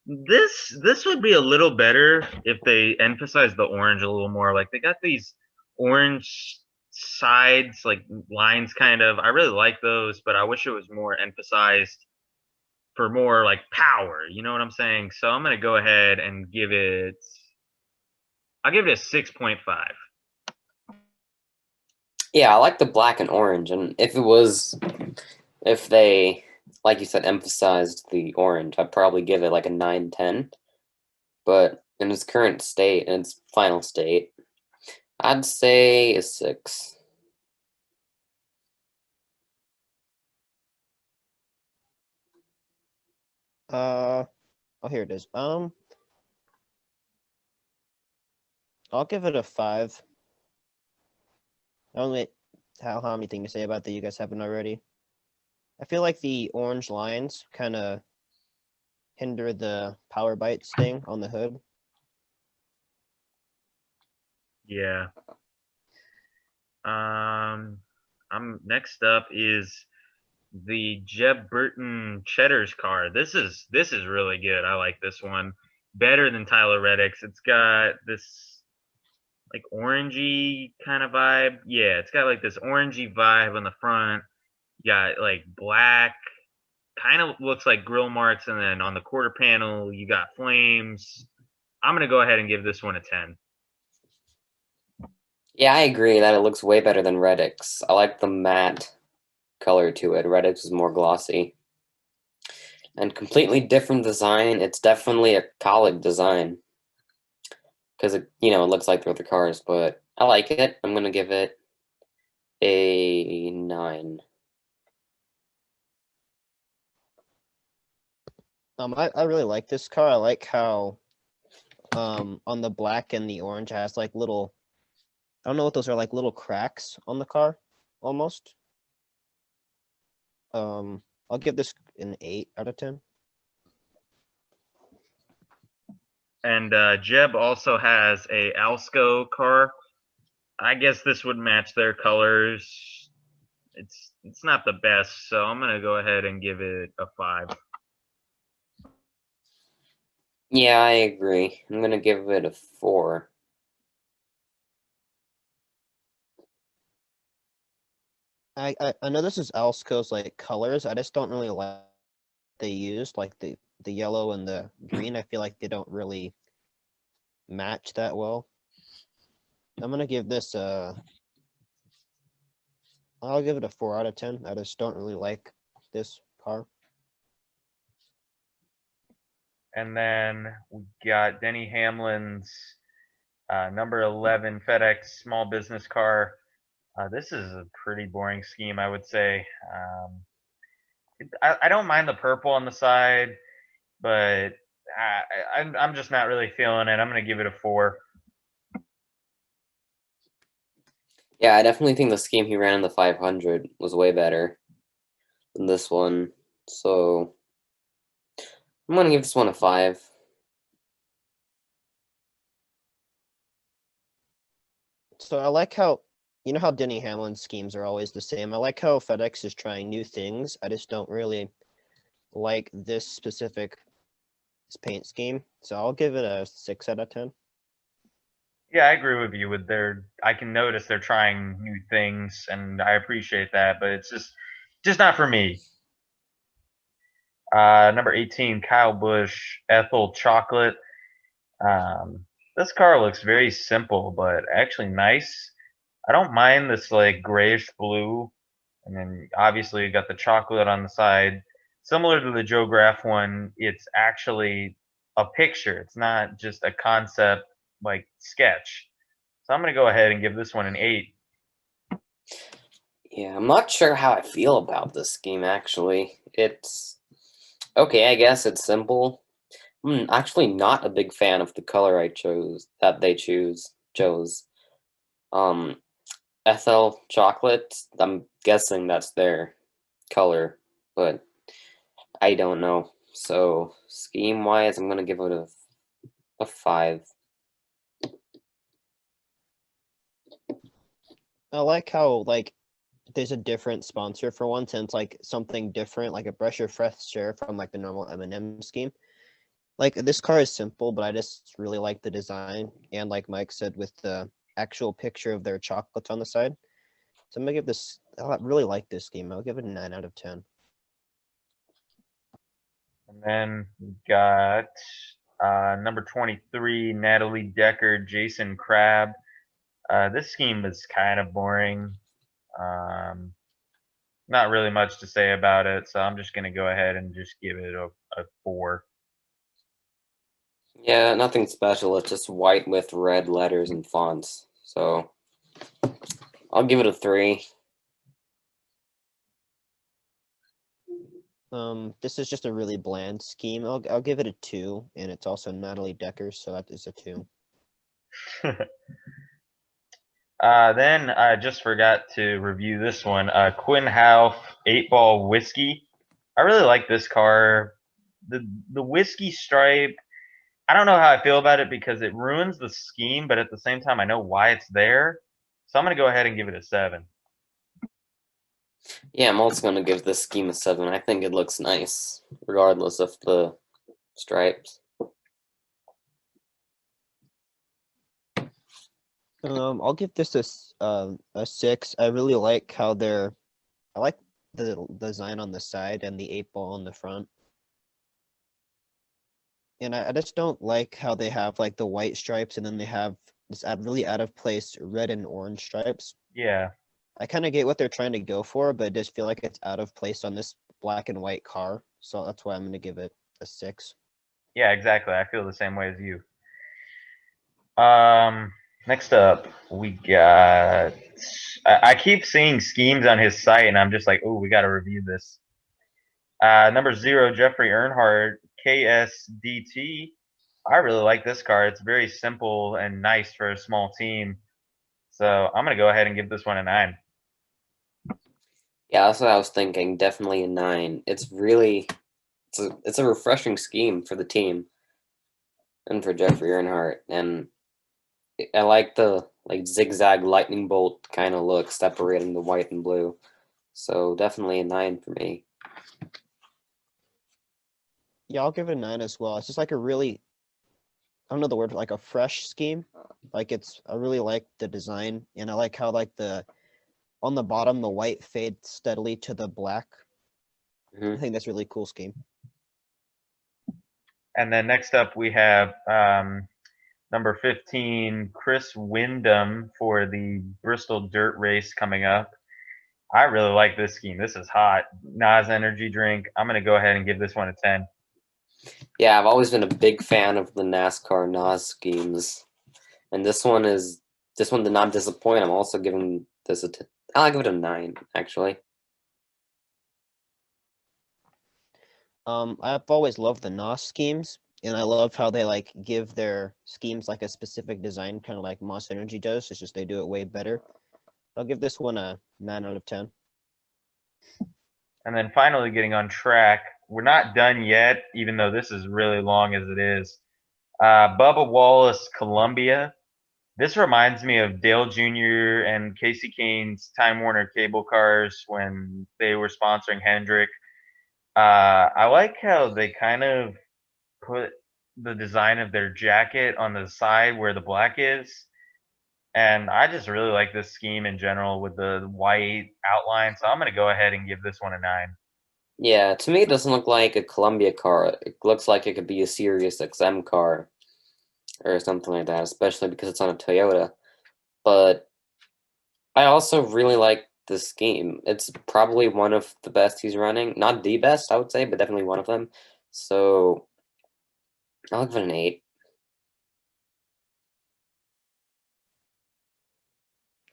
This would be a little better if they emphasize the orange a little more. Like they got these orange sides, like lines, kind of. I really like those, but I wish it was more emphasized for more like power. You know what I'm saying? So I'm gonna go ahead and give it. I'll give it a 6.5. Yeah, I like the black and orange, and if they, like you said, emphasized the orange, I'd probably give it like a 9-10. But in its current state, in its final state, I'd say a 6. Oh, here it is. I'll give it a 5. I don't how anything to say about that you guys haven't already. I feel like the orange lines kind of hinder the power bites thing on the hood. Yeah. I'm next up is the Jeb Burton Cheddar's car. This is really good. I like this one better than Tyler Reddick's. It's got this like orangey kind of vibe. Yeah, it's got like this orangey vibe on the front. You got like black, kind of looks like grill marks, and then on the quarter panel you got flames. I'm gonna go ahead and give this one a 10. Yeah, I agree that it looks way better than Reddick's. I like the matte color to it. Reddick's is more glossy. And completely different design. It's definitely a college design. Because it looks like the other cars, but I like it. I'm gonna give it a 9. I really like this car. I like how on the black and the orange it has like little, I don't know what those are, like little cracks on the car almost. I'll give this an 8 out of 10. And Jeb also has a Alsco car. I guess this would match their colors. It's not the best, so I'm gonna go ahead and give it a 5. Yeah, I agree. I'm gonna give it a 4. I know this is Alsco's like colors. I just don't really like they used like the yellow and the green. I feel like they don't really match that well. I'm gonna give this I'll give it a 4 out of 10. I just don't really like this car. And then we got Denny Hamlin's number 11 FedEx small business car. This is a pretty boring scheme, I would say. I don't mind the purple on the side, but I'm just not really feeling it. I'm going to give it a 4. Yeah, I definitely think the scheme he ran in the 500 was way better than this one. So I'm gonna give this one a 5. So I like how, you know how Denny Hamlin schemes are always the same. I like how FedEx is trying new things. I just don't really like this specific paint scheme. So I'll give it a 6 out of 10. Yeah, I agree with you. I can notice they're trying new things, and I appreciate that, but it's just not for me. Number 18, Kyle Busch, Ethel Chocolate. This car looks very simple, but actually nice. I don't mind this like grayish blue, and then obviously you got the chocolate on the side. Similar to the Joe Graff one, it's actually a picture. It's not just a concept like sketch. So I'm gonna go ahead and give this one an 8. Yeah, I'm not sure how I feel about this scheme actually. It's okay, I guess it's simple. I'm actually not a big fan of the color they chose. Um Ethel chocolate, I'm guessing that's their color, but I don't know. So scheme wise, I'm gonna give it a 5. I like how like there's a different sponsor for once, and it's like something different, like a breath of fresh air from like the normal M&M scheme. Like this car is simple, but I just really like the design, and like Mike said, with the actual picture of their chocolates on the side. So I'm gonna give this. I really like this scheme. I'll give it a 9 out of 10. And then we got number 23, Natalie Decker, Jason Crabb. This scheme is kind of boring. Not really much to say about it, so I'm just going to go ahead and just give it a 4. Yeah, nothing special. It's just white with red letters and fonts. So I'll give it a 3. This is just a really bland scheme. I'll give it a 2, and it's also Natalie Decker, so that is a 2. Then I just forgot to review this one. Quinn Houff 8-Ball Whiskey. I really like this car. The whiskey stripe. I don't know how I feel about it because it ruins the scheme, but at the same time, I know why it's there. So I'm gonna go ahead and give it a 7. Yeah, I'm also gonna give this scheme a 7. I think it looks nice, regardless of the stripes. I'll give this a 6. I really like how I like the design on the side and the 8-ball on the front. And I just don't like how they have like the white stripes and then they have this really out of place red and orange stripes. Yeah. I kind of get what they're trying to go for, but I just feel like it's out of place on this black and white car. So that's why I'm going to give it a 6. Yeah, exactly. I feel the same way as you. Next up, we got. I keep seeing schemes on his site, and I'm just like, oh, we got to review this. Number 0, Jeffrey Earnhardt, KSDT. I really like this car. It's very simple and nice for a small team. So I'm going to go ahead and give this one a 9. Yeah, that's what I was thinking. Definitely a 9. It's a refreshing scheme for the team and for Jeffrey Earnhardt, and I like the zigzag lightning bolt kind of look separating the white and blue. So definitely a 9 for me. Yeah, I'll give it a 9 as well. It's just like a really, I don't know the word, like a fresh scheme. Like I really like the design, and I like how like on the bottom, the white fades steadily to the black. I think that's a really cool scheme. And then next up, we have number 15, Chris Wyndham for the Bristol Dirt Race coming up. I really like this scheme. This is hot. Nas energy drink. I'm going to go ahead and give this one a 10. Yeah, I've always been a big fan of the NASCAR NOS schemes, and this one did not disappoint. I'm also giving this I'll give it a 9 actually. I've always loved the NOS schemes, and I love how they like give their schemes like a specific design, kind of like Moss Energy does. It's just they do it way better. I'll give this one a 9 out of 10. And then finally getting on track. We're not done yet, even though this is really long as it is. Bubba Wallace, Columbia. This reminds me of Dale Jr. and Casey Kane's Time Warner cable cars when they were sponsoring Hendrick. I like how they kind of put the design of their jacket on the side where the black is. And I just really like this scheme in general with the white outline. So I'm going to go ahead and give this one a 9. Yeah, to me it doesn't look like a Columbia car. It looks like it could be a Sirius XM car or something like that, especially because it's on a Toyota. But I also really like this scheme. It's probably one of the best he's running. Not the best, I would say, but definitely one of them. So I'll give it an 8.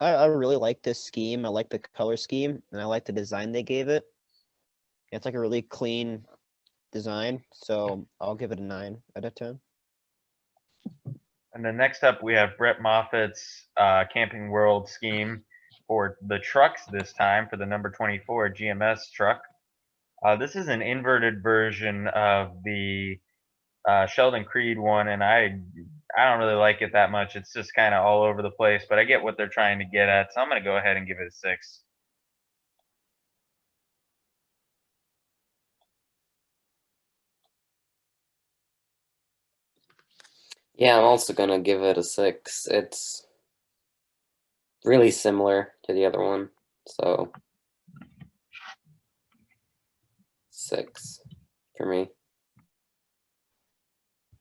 I really like this scheme. I like the color scheme, and I like the design they gave it. It's like a really clean design, so I'll give it a 9 out of 10. And then next up, we have Brett Moffitt's Camping World scheme for the trucks this time for the number 24 GMS truck. This is an inverted version of the Sheldon Creed one, and I don't really like it that much. It's just kind of all over the place, but I get what they're trying to get at, so I'm going to go ahead and give it a 6. Yeah, I'm also gonna give it a 6. It's really similar to the other one, so 6 for me.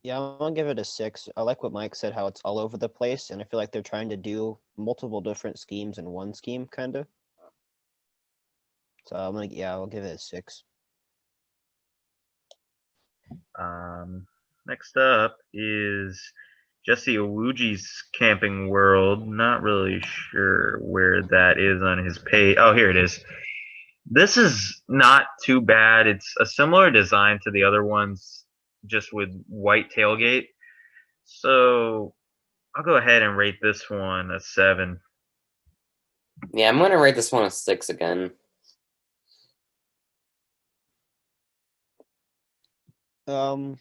Yeah, I'm gonna give it a 6. I like what Mike said, how it's all over the place, and I feel like they're trying to do multiple different schemes in one scheme, kind of. So I'll give it a 6. Next up is Jesse Owuji's Camping World. Not really sure where that is on his page. Oh, here it is. This is not too bad. It's a similar design to the other ones, just with white tailgate. So I'll go ahead and rate this one a 7. Yeah, I'm gonna rate this one a 6 again. I'll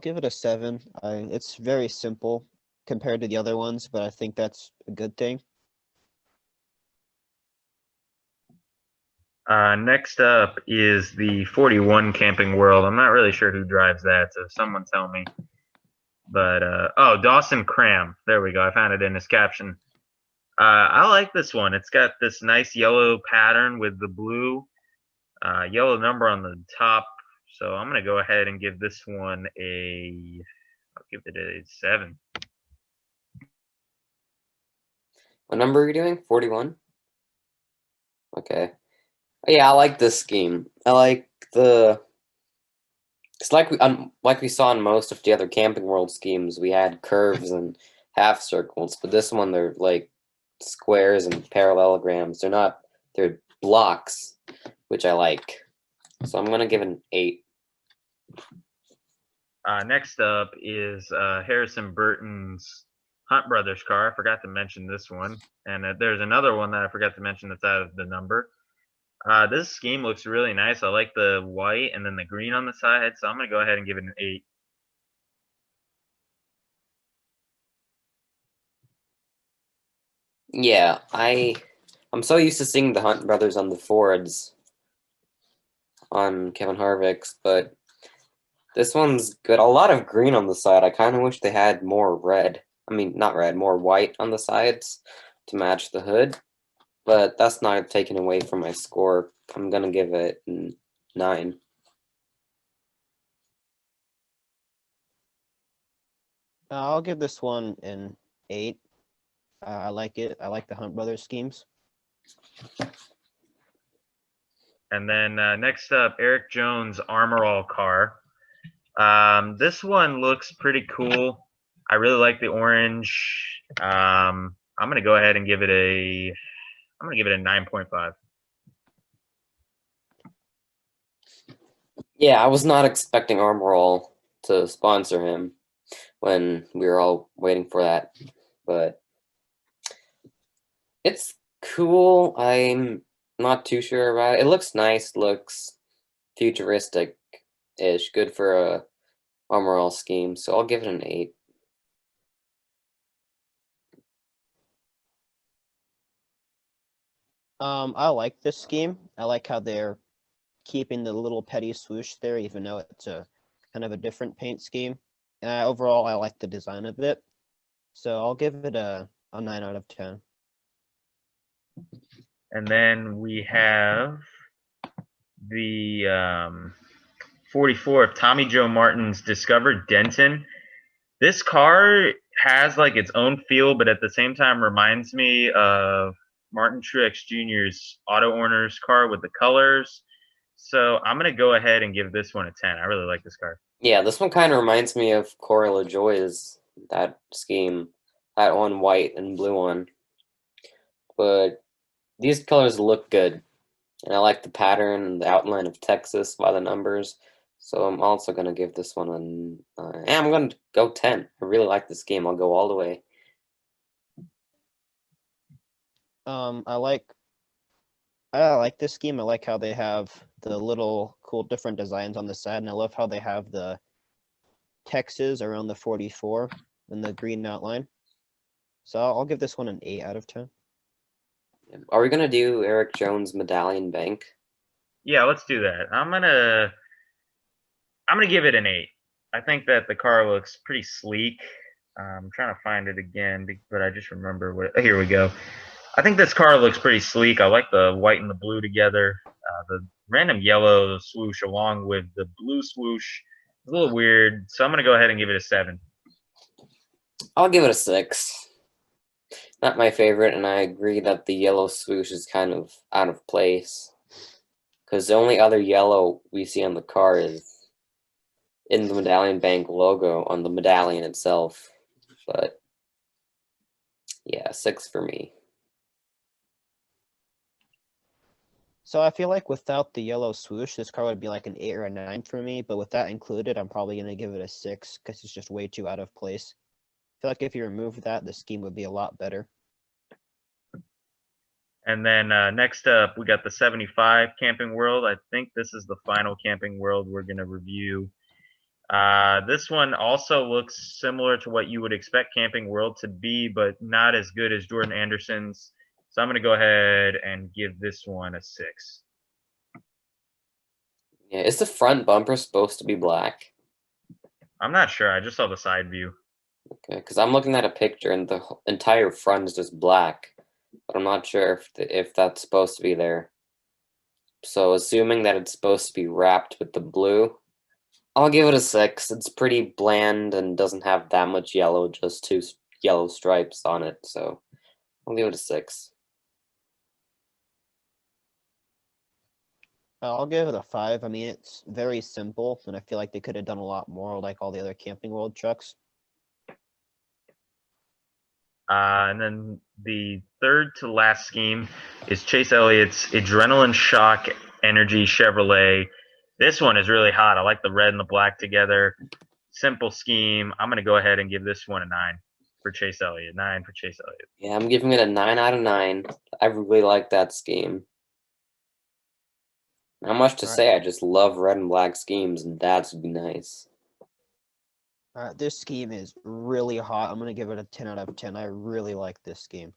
give it a 7. It's very simple compared to the other ones, but I think that's a good thing. Next up is the 41 Camping World. I'm not really sure who drives that, so someone tell me. But oh, Dawson Cram. There we go. I found it in his caption. I like this one. It's got this nice yellow pattern with the blue yellow number on the top. So I'm gonna go ahead and give this one I'll give it a 7. What number are you doing? 41? Okay. Yeah, I like this scheme. I like the. It's like we saw in most of the other Camping World schemes, we had curves and half circles, but this one they're like squares and parallelograms. They're not. They're blocks, which I like. So I'm gonna give it an 8. Next up is Harrison Burton's Hunt Brothers car. I forgot to mention this one. And there's another one that I forgot to mention that's out of the number. This scheme looks really nice. I like the white and then the green on the side. So I'm going to go ahead and give it an 8. Yeah, I'm so used to seeing the Hunt brothers on the Fords on Kevin Harvick's, but this one's good. A lot of green on the side. I kind of wish they had more red. I mean, not red, more white on the sides to match the hood. But that's not taken away from my score. I'm gonna give it 9. I'll give this one an 8. I like it. I like the Hunt Brothers schemes. And then next up, Eric Jones' Armor All car. This one looks pretty cool. I really like the orange. I'm going to go ahead and give it a 9.5. Yeah, I was not expecting Armor All to sponsor him when we were all waiting for that, but it's cool. I'm not too sure about it. It looks nice, looks futuristic-ish, good for a Armor All scheme, so I'll give it an 8. I like this scheme. I like how they're keeping the little petty swoosh there, even though it's a kind of a different paint scheme. And overall, I like the design of it. So I'll give it a 9 out of 10. And then we have the 44 of Tommy Joe Martin's Discover Denton. This car has like its own feel, but at the same time reminds me of Martin Truex Jr.'s Auto Owners car with the colors. So I'm going to go ahead and give this one a 10. I really like this car. Yeah, this one kind of reminds me of Corey LaJoie's, that scheme, that one white and blue one. But these colors look good. And I like the pattern and the outline of Texas by the numbers. So I'm also going to give this one and I'm going to go 10. I really like this game. I'll go all the way. I like this scheme. I like how they have the little cool different designs on the side, and I love how they have the Texas around the 44 and the green outline. So I'll give this one an 8 out of 10. Are we going to do Eric Jones' Medallion Bank? Yeah, let's do that. I'm gonna give it an 8. I think that the car looks pretty sleek. I'm trying to find it again, but I just remember what. Oh, here we go. I think this car looks pretty sleek. I like the white and the blue together. The random yellow swoosh along with the blue swoosh is a little weird. So I'm going to go ahead and give it a 7. I'll give it a 6. Not my favorite, and I agree that the yellow swoosh is kind of out of place. Because the only other yellow we see on the car is in the Medallion Bank logo on the medallion itself. But yeah, 6 for me. So So I feel like without the yellow swoosh, this car would be like an 8 or a 9 for me. But with that included, I'm probably gonna give it a 6 because it's just way too out of place. I feel like if you remove that, the scheme would be a lot better. And then next up, we got the 75 Camping World. I think this is the final Camping World we're going to review. This one also looks similar to what you would expect Camping World to be, but not as good as Jordan Anderson's. So I'm going to go ahead and give this one a 6. Yeah, is the front bumper supposed to be black? I'm not sure. I just saw the side view. Okay, because I'm looking at a picture and the entire front is just black, but I'm not sure if that's supposed to be there. So assuming that it's supposed to be wrapped with the blue, I'll give it a 6. It's pretty bland and doesn't have that much yellow, just 2 yellow stripes on it. So I'll give it a 6. I'll give it a 5. I mean, it's very simple, and I feel like they could have done a lot more, like all the other Camping World trucks. And then the third to last scheme is Chase Elliott's Adrenaline Shock Energy Chevrolet. This one is really hot. I like the red and the black together. Simple scheme. I'm going to go ahead and give this one a 9 for Chase Elliott. 9 for Chase Elliott. Yeah, I'm giving it a 9 out of 9. I really like that scheme. Not much to say. I just love red and black schemes, and that's nice. This scheme is really hot. I'm gonna give it a 10 out of 10. I really like this scheme.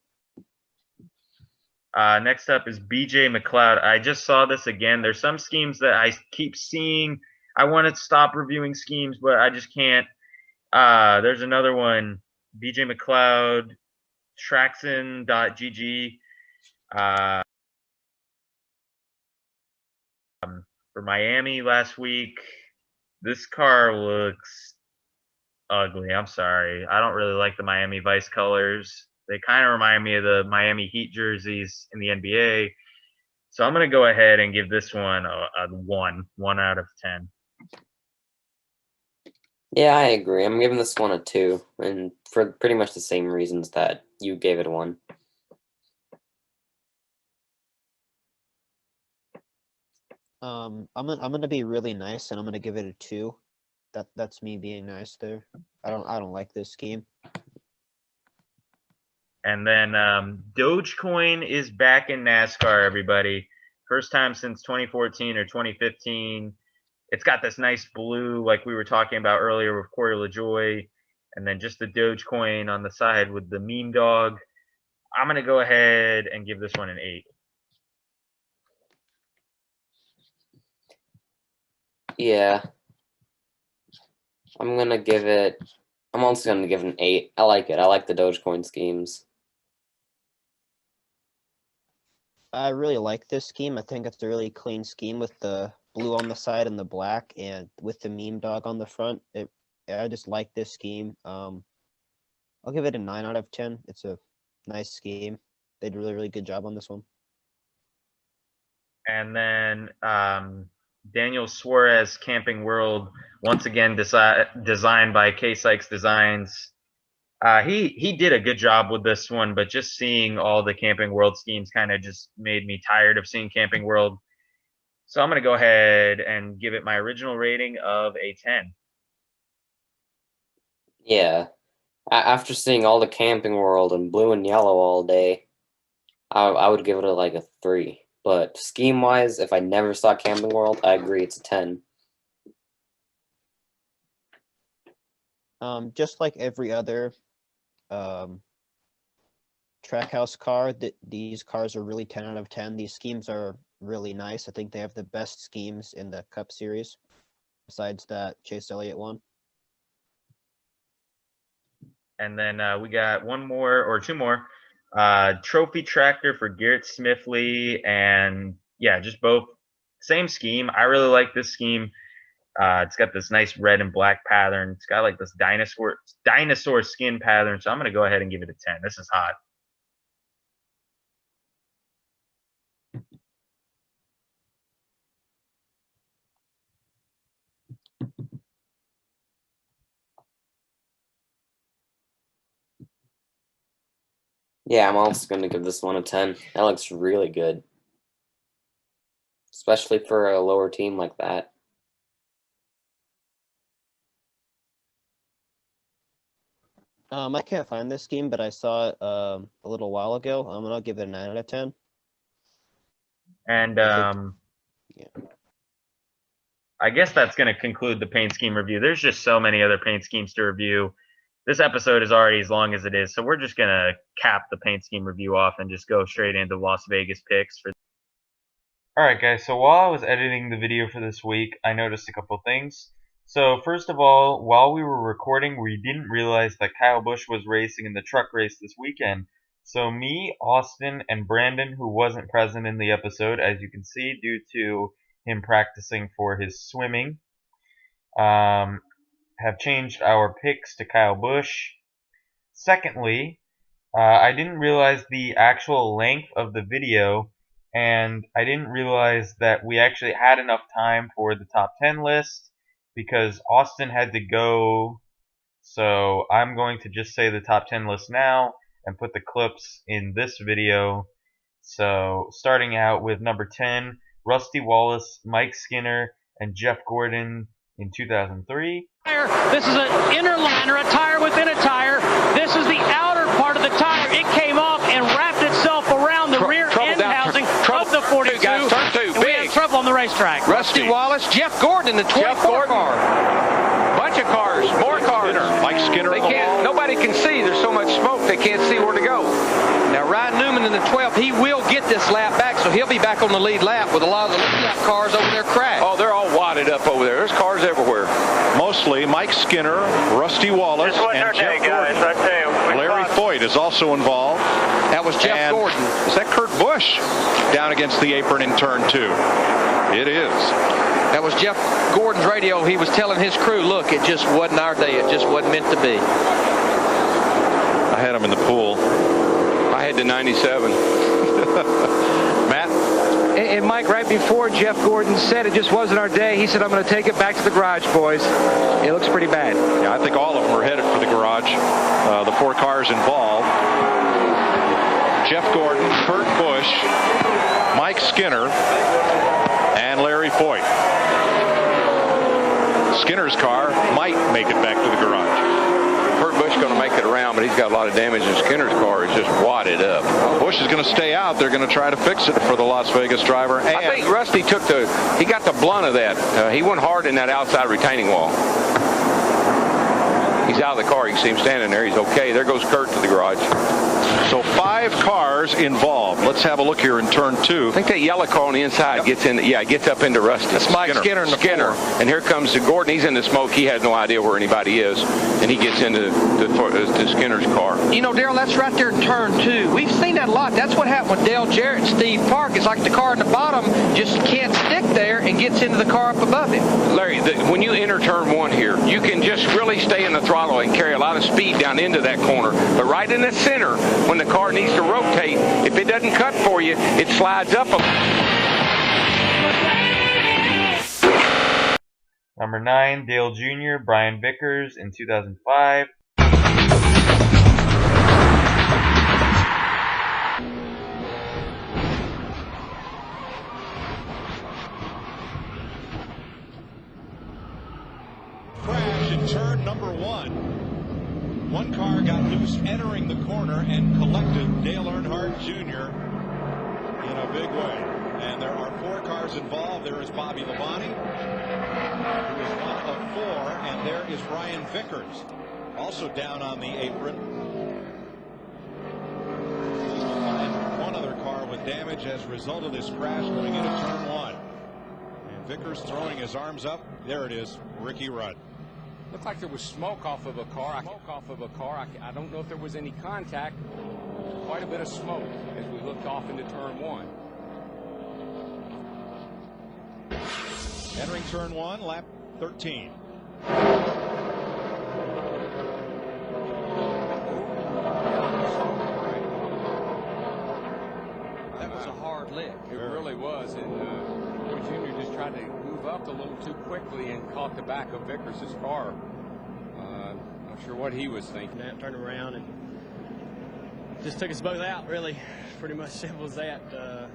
Next up is BJ McLeod. I just saw this again. There's some schemes that I keep seeing. I want to stop reviewing schemes, but I just can't. There's another one, BJ McLeod, Traxon.gg. For Miami last week. This car looks ugly. I'm sorry. I don't really like the Miami Vice colors. They kind of remind me of the Miami Heat jerseys in the NBA. So I'm going to go ahead and give this one a 1 out of 10. Yeah, I agree. I'm giving this one a 2, and for pretty much the same reasons that you gave it a 1. I'm gonna be really nice, and I'm gonna give it a 2. That's me being nice there. I don't like this scheme. And then Dogecoin is back in NASCAR, everybody. First time since 2014 or 2015. It's got this nice blue, like we were talking about earlier with Corey LaJoy, and then just the Dogecoin on the side with the meme dog. I'm going to go ahead and give this one an 8. Yeah. I'm also going to give it an 8. I like it. I like the Dogecoin schemes. I really like this scheme. I think it's a really clean scheme with the blue on the side and the black, and with the meme dog on the front. I just like this scheme. I'll give it a 9 out of 10. It's a nice scheme. They did a really good job on this one. And then Daniel Suarez Camping World, once again designed by K Sykes Designs. He did a good job with this one, but just seeing all the Camping World schemes kind of just made me tired of seeing Camping World. So I'm going to go ahead and give it my original rating of a 10. Yeah. After seeing all the Camping World and blue and yellow all day, I would give it like a 3. But scheme-wise, if I never saw Camping World, I agree it's a 10. Just like every other Trackhouse car, these cars are really 10 out of 10. These schemes are really nice. I think they have the best schemes in the Cup Series, besides that Chase Elliott one. And then we got one more or two more. Trophy Tractor for Garrett Smithley, and yeah, just both same scheme. I really like this scheme. It's got this nice red and black pattern. It's got like this dinosaur skin pattern. So I'm gonna go ahead and give it a 10. This is hot. Yeah, I'm also going to give this one a 10. That looks really good. especially for a lower team like that. I can't find this scheme, but I saw it a little while ago. I'll give it a 9 out of 10. And Yeah. I guess that's going to conclude the paint scheme review. There's just so many other paint schemes to review. This episode is already as long as it is, so we're just going to cap the paint scheme review off and just go straight into Las Vegas picks. Alright guys, so while I was editing the video for this week, I noticed a couple things. So first of all, while we were recording, we didn't realize that Kyle Busch was racing in the truck race this weekend. So me, Austin, and Brandon, who wasn't present in the episode, as you can see, due to him practicing for his swimming, have changed our picks to Kyle Busch. Secondly, I didn't realize the actual length of the video, and I didn't realize that we actually had enough time for the top 10 list because Austin had to go. So I'm going to just say the top 10 list now and put the clips in this video. So starting out with number 10, Rusty Wallace, Mike Skinner, and Jeff Gordon in 2003. This is an inner liner, a tire within a tire. This is the outer part of the tire. It came off and wrapped itself around the rear end housing of the 42. Guys, turn two, and we had trouble on the racetrack. Rusty Wallace, Jeff Gordon in the 24 car. Bunch of cars, more cars. Mike Skinner. They can't. Nobody can see. There's so much smoke they can't see where to go. Now Ryan Newman in the 12th, he will get this lap back, so he'll be back on the lead lap with a lot of the lead lap cars over there crashed. Oh, they're all wadded up over there. There's cars everywhere. Mostly Mike Skinner, Rusty Wallace, and Jeff Gordon. Larry Foyt is also involved. That was Jeff Gordon. Is that Kurt Busch down against the apron in turn 2? It is. That was Jeff Gordon's radio. He was telling his crew, look, it just wasn't our day. It just wasn't meant to be. I had him in the pool. I had the 97. Matt? And Mike, right before Jeff Gordon said it just wasn't our day, he said, I'm going to take it back to the garage, boys. It looks pretty bad. Yeah, I think all of them are headed for the garage. The 4 cars involved. Jeff Gordon, Kurt Busch, Mike Skinner, and Larry Foyt. Skinner's car might make it back to the garage. Kurt Busch going to make it around, but he's got a lot of damage, and Skinner's car is just wadded up. Busch is going to stay out. They're going to try to fix it for the Las Vegas driver. And I think Rusty he got the blunt of that. He went hard in that outside retaining wall. He's out of the car. You can see him standing there. He's okay. There goes Kurt to the garage. So 5 cars involved. Let's have a look here in turn 2. I think that yellow car on the inside gets in. Yeah, it gets up into Rusty. That's Mike Skinner in the Skinner. And here comes Gordon. He's in the smoke. He has no idea where anybody is, and he gets into the Skinner's car. You know, Dale, that's right there in turn 2. We've seen that a lot. That's what happened with Dale Jarrett and Steve Park. It's like the car in the bottom just can't stick there and gets into the car up above him. Larry, when you enter turn 1 here, you can just really stay in the throttle and carry a lot of speed down into that corner. But right in the center, when the car needs to rotate, if it doesn't cut for you, it slides up a... Number 9, Dale Jr., Brian Vickers in 2005. Crash in turn number 1. One car got loose entering the corner and collected Dale Earnhardt Jr. in a big way. And there are 4 cars involved. There is Bobby Labonte, who is one of 4, and there is Brian Vickers, also down on the apron. And one other car with damage as a result of this crash going into turn 1. And Vickers throwing his arms up. There it is, Ricky Rudd. Looked like there was smoke off of a car. I don't know if there was any contact. Quite a bit of smoke as we looked off into turn 1. Entering turn 1, lap 13. That was a hard lick. It really was. And Junior just tried to move up a little too quickly and caught the back of Vickers' car. Not sure what he was thinking. Turn around and just took us both out, really. Pretty much simple as that.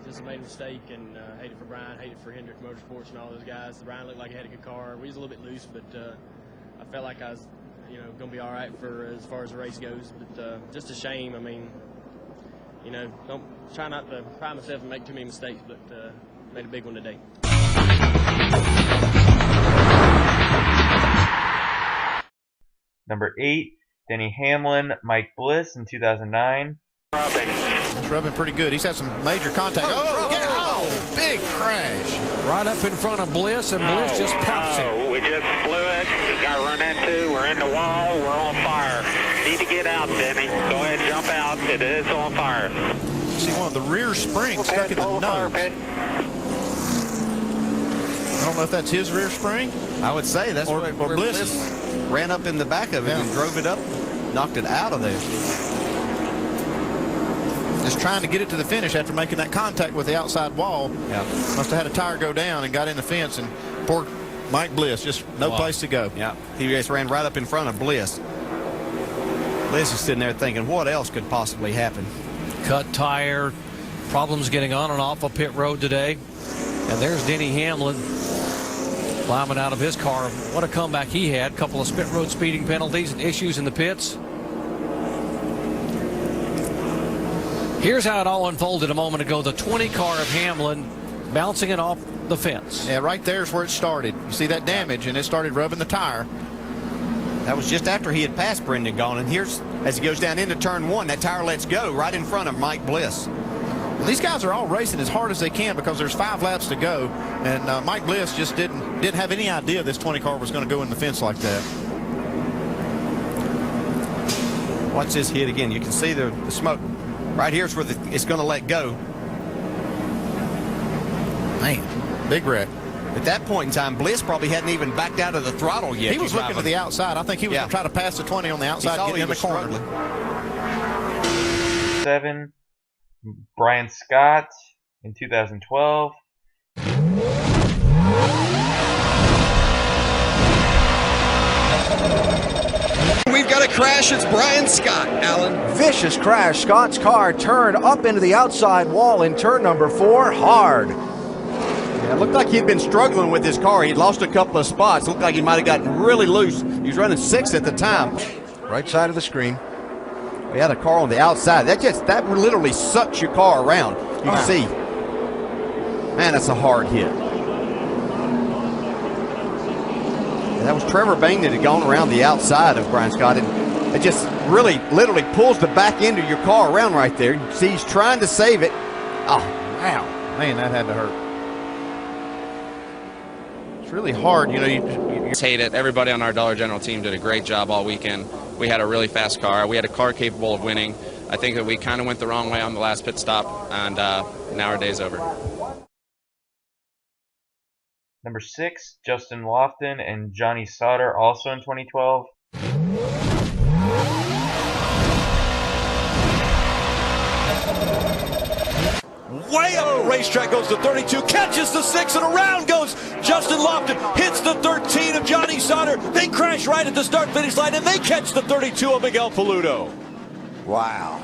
Just made a mistake, and hated for Brian, hated for Hendrick Motorsports and all those guys. Brian looked like he had a good car. We was a little bit loose, but I felt like I was, going to be all right for as far as the race goes. But just a shame. I mean, don't try not to pride myself and make too many mistakes, but made a big one today. Number 8, Denny Hamlin, Mike Bliss in 2009. He's rubbing pretty good. He's had some major contact. Big crash. Right up in front of Bliss, and Bliss just pops it. We just blew it. We got run into. We're in the wall. We're on fire. Need to get out, Denny. Go ahead, jump out. It is on fire. See one of the rear springs stuck in the nose. I don't know if that's his rear spring. I would say that's or Bliss ran up in the back of it and drove it up, knocked it out of there. Just trying to get it to the finish after making that contact with the outside wall. Yeah. Must have had a tire go down and got in the fence, and poor Mike Bliss, just no place to go. Yeah, he just ran right up in front of Bliss. Bliss is sitting there thinking, what else could possibly happen? Cut tire, problems getting on and off of pit road today. And there's Denny Hamlin climbing out of his car. What a comeback he had. A couple of pit road speeding penalties and issues in the pits. Here's how it all unfolded a moment ago. The 20 car of Hamlin bouncing it off the fence. Yeah, right there's where it started. You see that damage, and it started rubbing the tire. That was just after he had passed Brendan Gaughan. And here's, as he goes down into turn 1, that tire lets go right in front of Mike Bliss. Well, these guys are all racing as hard as they can because there's 5 laps to go, and Mike Bliss just didn't have any idea this 20 car was going to go in the fence like that. Watch this hit again. You can see the smoke. Right here's where it's going to let go. Man, big wreck. At that point in time, Bliss probably hadn't even backed out of the throttle yet. He was looking to the outside. I think he was going to try to pass the 20 on the outside, getting in the corner. 7, Brian Scott in 2012. We've got a crash. It's Brian Scott, Alan. Vicious crash. Scott's car turned up into the outside wall in turn number 4 hard. Yeah, it looked like he'd been struggling with his car. He'd lost a couple of spots. It looked like he might have gotten really loose. He was running 6 at the time. Right side of the screen. We had a car on the outside. That literally sucks your car around. You can see. Man, that's a hard hit. And that was Trevor Bain that had gone around the outside of Brian Scott, and it just really literally pulls the back end of your car around right there. You see he's trying to save it. Oh, wow. Man, that had to hurt. It's really hard, you hate it. Everybody on our Dollar General team did a great job all weekend. We had a really fast car. We had a car capable of winning. I think that we kind of went the wrong way on the last pit stop, and now our day's over. Number 6, Justin Lofton and Johnny Sauter, also in 2012. Way up the racetrack goes the 32, catches the 6, and around goes Justin Lofton, hits the 13 of Johnny Sauter. They crash right at the start-finish line, and they catch the 32 of Miguel Paludo. Wow.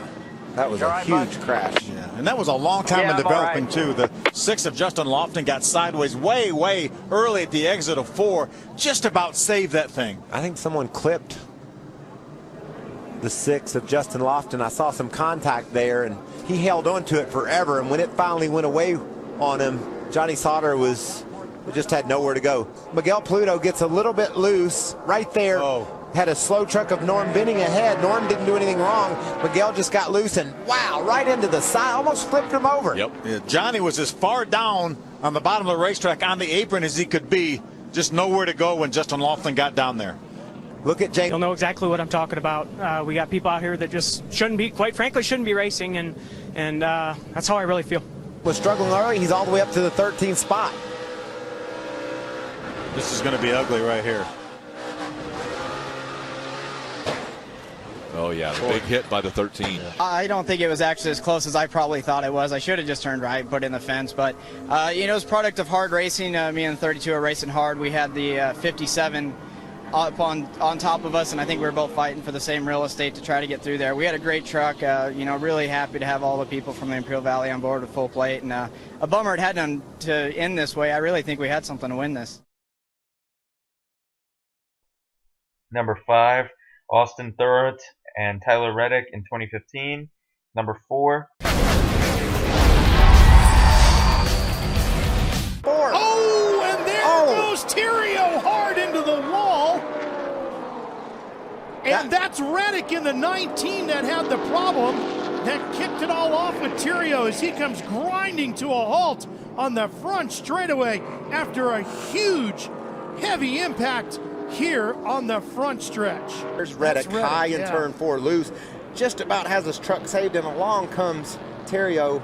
That was a huge crash. Yeah, and that was a long time in developing, too. The 6 of Justin Lofton got sideways way early at the exit of 4. Just about saved that thing. I think someone clipped the 6 of Justin Lofton. I saw some contact there, and he held on to it forever. And when it finally went away on him, Johnny Sauter just had nowhere to go. Miguel Paludo gets a little bit loose right there. Had a slow truck of Norm Benning ahead. Norm didn't do anything wrong. Miguel just got loose and, wow, right into the side. Almost flipped him over. Yep. Yeah, Johnny was as far down on the bottom of the racetrack on the apron as he could be. Just nowhere to go when Justin Lofton got down there. Look at Jay. You'll know exactly what I'm talking about. We got people out here that just shouldn't be, quite frankly, shouldn't be racing, and that's how I really feel. Was struggling early. He's all the way up to the 13th spot. This is going to be ugly right here. Oh, yeah, the big hit by the 13. I don't think it was actually as close as I probably thought it was. I should have just turned right, put in the fence. But, it was a product of hard racing. Me and the 32 are racing hard. We had the 57 up on top of us, and I think we were both fighting for the same real estate to try to get through there. We had a great truck. You know, really happy to have all the people from the Imperial Valley on board with full plate, and a bummer it had to end this way. I really think we had something to win this. Number 5, Austin Thurrott and Tyler Reddick in 2015. Number 4. Oh, and there goes Theriot hard into the wall. And that's Reddick in the 19 that had the problem that kicked it all off with Theriot as he comes grinding to a halt on the front straightaway after a huge, heavy impact here on the front stretch. There's Reddick high in turn 4, loose. Just about has his truck saved, and along comes Theriot.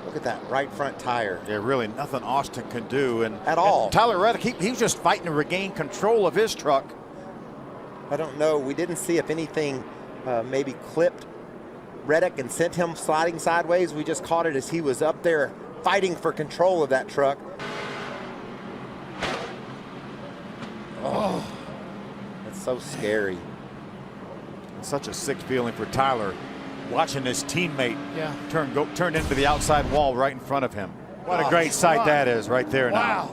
Look at that right front tire. Yeah, really nothing Austin can do. At all. And Tyler Reddick, he was just fighting to regain control of his truck. I don't know. We didn't see if anything maybe clipped Reddick and sent him sliding sideways. We just caught it as he was up there fighting for control of that truck. Oh, that's so scary. It's such a sick feeling for Tyler, watching his teammate turn into the outside wall right in front of him. What a great sight that is right there now.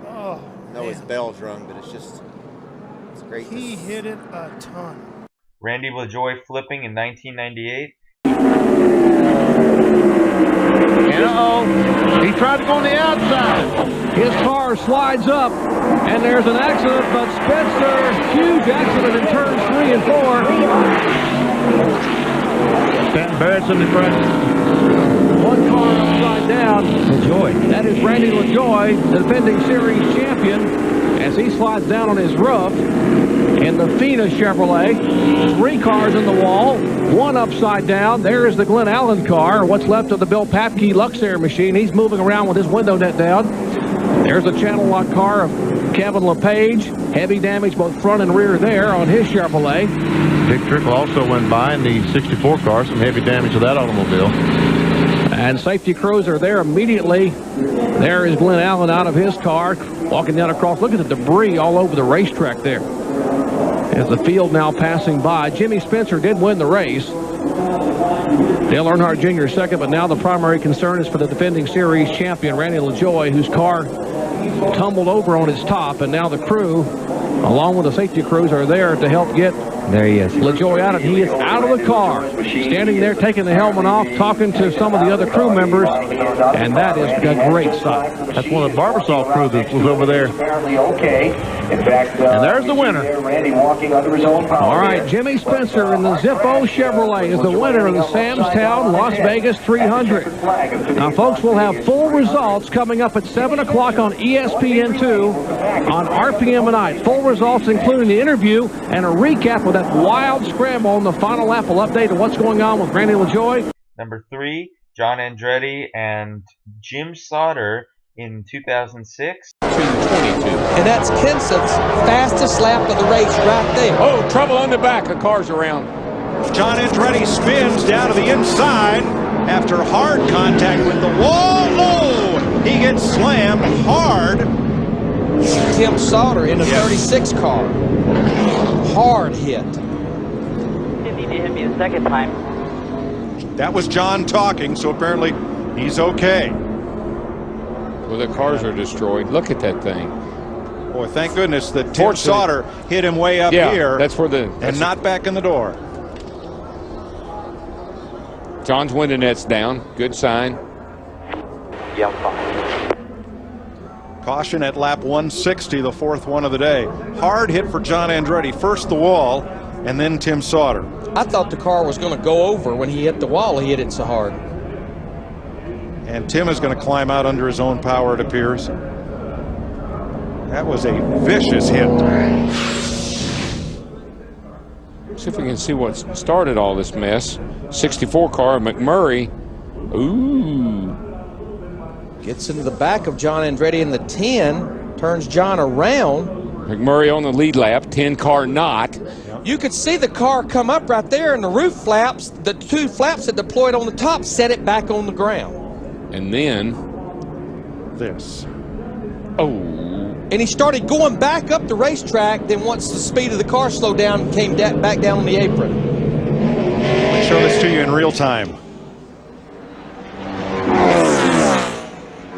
Oh, I know his bell's rung, but it's great. He hit it a ton. Randy LaJoie flipping in 1998. And he tried to go on the outside. His car slides up, and there's an accident, but Spencer, huge accident in turns 3 and 4. Stanton Barrett's in the front. One car upside down. LaJoie. That is Randy LaJoie, the defending series champion, as he slides down on his roof in the Fina Chevrolet. 3 cars in the wall, 1 upside down. There is the Glenn Allen car, what's left of the Bill Papke Luxair machine. He's moving around with his window net down. There's the channel lock car of Kevin LePage. Heavy damage both front and rear there on his Chevrolet. Dick Trickle also went by in the 64 car, some heavy damage to that automobile. And safety crews are there immediately. There is Glenn Allen out of his car, walking down across. Look at the debris all over the racetrack there. As the field now passing by. Jimmy Spencer did win the race. Dale Earnhardt Jr. second, but now the primary concern is for the defending series champion, Randy LaJoie, whose car tumbled over on its top, and now the crew, along with the safety crews, are there to help get there he is. LaJoie out, and he is out of the car, standing there taking the helmet off, talking to some of the other crew members, and that is a great sight. That's one of the Barbasol crew that was over there. And there's the winner. All right, Jimmy Spencer in the Zippo Chevrolet is the winner of the Sam's Town Las Vegas 300. Now, folks, we'll have full results coming up at 7 o'clock on ESPN2 on RPM tonight. Full results including the interview and a recap of that wild scramble on the final lap. Will update on what's going on with Randy LaJoie. Number 3, John Andretti and Jim Sauter in 2006. And that's Kenseth's fastest lap of the race right there. Oh, trouble on the back. The car's around. John Andretti spins down to the inside after hard contact with the wall. Oh, he gets slammed hard. Tim Sauter in the 36 car. Hard hit. Didn't need to hit me the second time. That was John talking, so apparently he's okay. Well, the cars are destroyed. Look at that thing. Boy, thank goodness that Tim Sauter hit him way up here. That's where and not back in the door. John's window net's down. Good sign. Yeah, fine. Caution at lap 160, the 4th one of the day. Hard hit for John Andretti. First the wall, and then Tim Sauter. I thought the car was going to go over when he hit the wall. He hit it so hard. And Tim is going to climb out under his own power, it appears. That was a vicious hit. See if we can see what started all this mess. 64 car, McMurray. Ooh. Gets into the back of John Andretti in the 10. Turns John around. McMurray on the lead lap. 10 car not. You could see the car come up right there, and the roof flaps, the 2 flaps that deployed on the top, set it back on the ground. And then this. Oh. And he started going back up the racetrack. Then once the speed of the car slowed down, came back down on the apron. Let me show this to you in real time.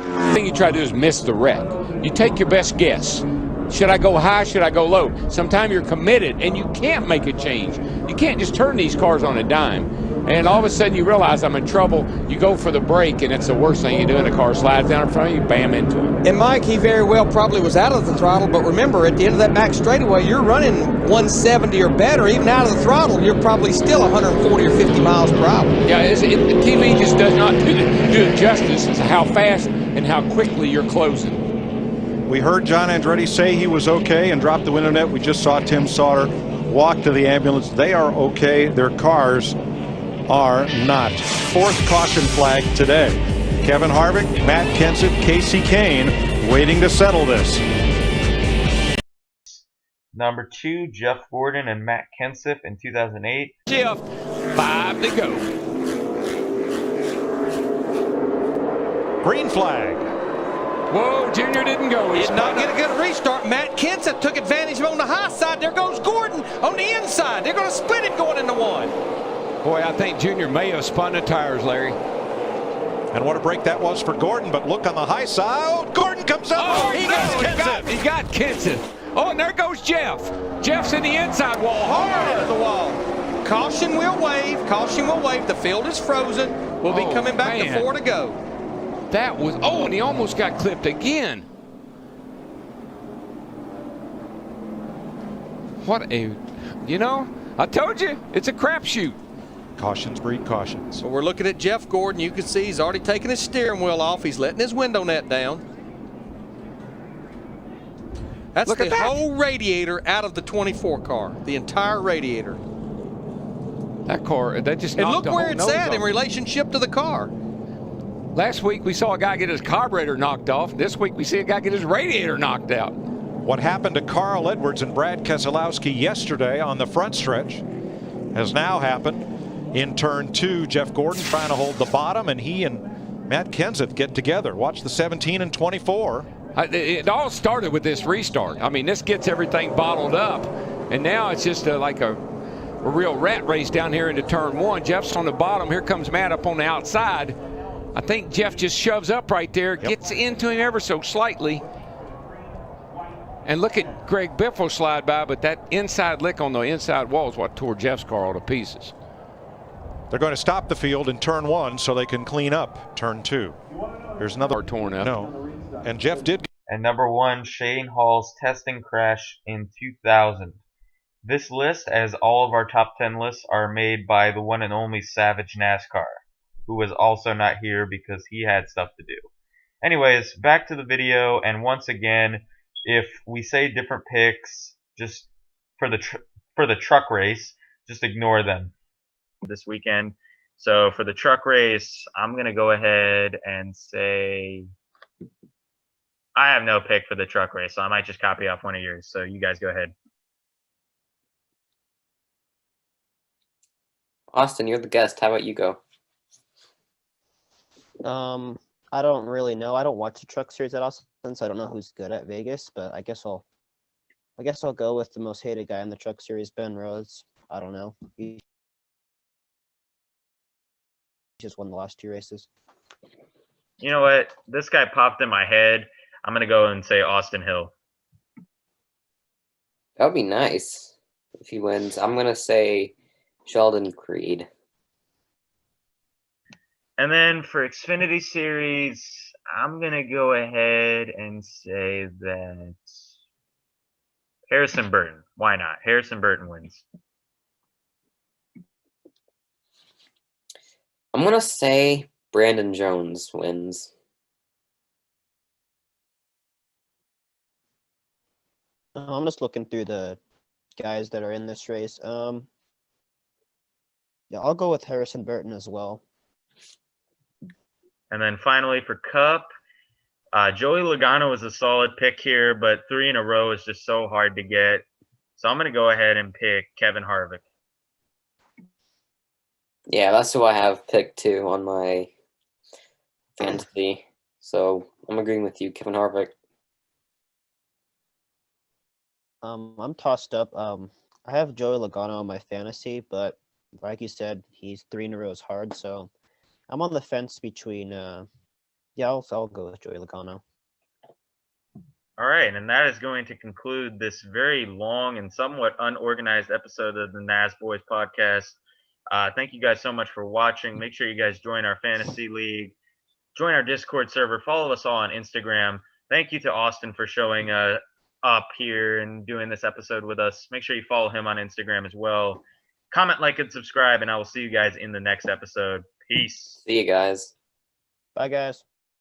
The thing you try to do is miss the wreck. You take your best guess. Should I go high? Should I go low? Sometimes you're committed and you can't make a change. You can't just turn these cars on a dime. And all of a sudden you realize I'm in trouble. You go for the brake, and it's the worst thing you do. And the car slides down in front of you, bam into it. And Mike, he very well probably was out of the throttle, but remember, at the end of that back straightaway, you're running 170 or better. Even out of the throttle, you're probably still 140 or 50 miles per hour. Yeah, the TV just does not do it justice as how fast and how quickly you're closing. We heard John Andretti say he was okay and dropped the window net. We just saw Tim Sauter walk to the ambulance. They are okay. Their cars are not. Fourth caution flag today. Kevin Harvick, Matt Kenseth, Casey Kane waiting to settle this. Number 2, Jeff Gordon and Matt Kenseth in 2008. Jeff, 5 to go. Green flag. Whoa, Junior didn't go. He did not get a good restart. Matt Kenseth took advantage of on the high side. There goes Gordon on the inside. They're going to split him going into one. Boy, I think Junior may have spun the tires, Larry. And what a break that was for Gordon, but look on the high side. Oh, Gordon comes up. Oh, he got Kenseth. Oh, and there goes Jeff. Jeff's in the inside wall, hard into the wall. Caution will wave. Caution will wave. The field is frozen. We'll be coming back to 4 to go. That was, and he almost got clipped again. I told you, it's a crapshoot. Cautions breed cautions. So we're looking at Jeff Gordon. You can see he's already taken his steering wheel off. He's letting his window net down. That's the whole radiator out of the 24 car. The entire radiator. That car, that just knocked knocked the whole nose off. And look where it's at in relationship to the car. Last week we saw a guy get his carburetor knocked off. This week we see a guy get his radiator knocked out. What happened to Carl Edwards and Brad Keselowski yesterday on the front stretch has now happened in turn 2. Jeff Gordon trying to hold the bottom, and he and Matt Kenseth get together. Watch the 17 and 24. It all started with this restart. I mean, this gets everything bottled up, and now it's just like a real rat race down here into turn 1. Jeff's on the bottom. Here comes Matt up on the outside. I think Jeff just shoves up right there, gets into him ever so slightly. And look at Greg Biffle slide by, but that inside lick on the inside wall is what tore Jeff's car all to pieces. They're going to stop the field in turn 1 so they can clean up turn 2. There's another torn up. No. And Jeff did. And number 1, Shane Hall's testing crash in 2000. This list, as all of our top 10 lists, are made by the one and only Savage NASCAR, who was also not here because he had stuff to do. Anyways, back to the video, and once again, if we say different picks just for the truck race, just ignore them this weekend. So for the truck race, I'm going to go ahead and say I have no pick for the truck race, so I might just copy off one of yours. So you guys go ahead. Austin, you're the guest. How about you go? I don't really know. I don't watch the truck series at Austin, so I don't know who's good at Vegas. But I guess I'll go with the most hated guy in the truck series, Ben Rhodes. I don't know. He just won the last 2 races. You know what? This guy popped in my head. I'm gonna go and say Austin Hill. That would be nice if he wins. I'm gonna say Sheldon Creed. And then for Xfinity Series, I'm going to go ahead and say that Harrison Burton. Why not? Harrison Burton wins. I'm going to say Brandon Jones wins. I'm just looking through the guys that are in this race. Yeah, I'll go with Harrison Burton as well. And then finally for Cup, Joey Logano is a solid pick here, but 3 in a row is just so hard to get. So I'm going to go ahead and pick Kevin Harvick. Yeah, that's who I have picked too on my fantasy. So I'm agreeing with you, Kevin Harvick. I'm tossed up. I have Joey Logano on my fantasy, but like you said, he's 3 in a row is hard. So I'm on the fence between. Yeah, I'll go with Joey Logano. All right, and that is going to conclude this very long and somewhat unorganized episode of the Nasboys podcast. Thank you guys so much for watching. Make sure you guys join our fantasy league, join our Discord server, follow us all on Instagram. Thank you to Austin for showing up here and doing this episode with us. Make sure you follow him on Instagram as well. Comment, like, and subscribe, and I will see you guys in the next episode. Peace. See you guys. Bye, guys.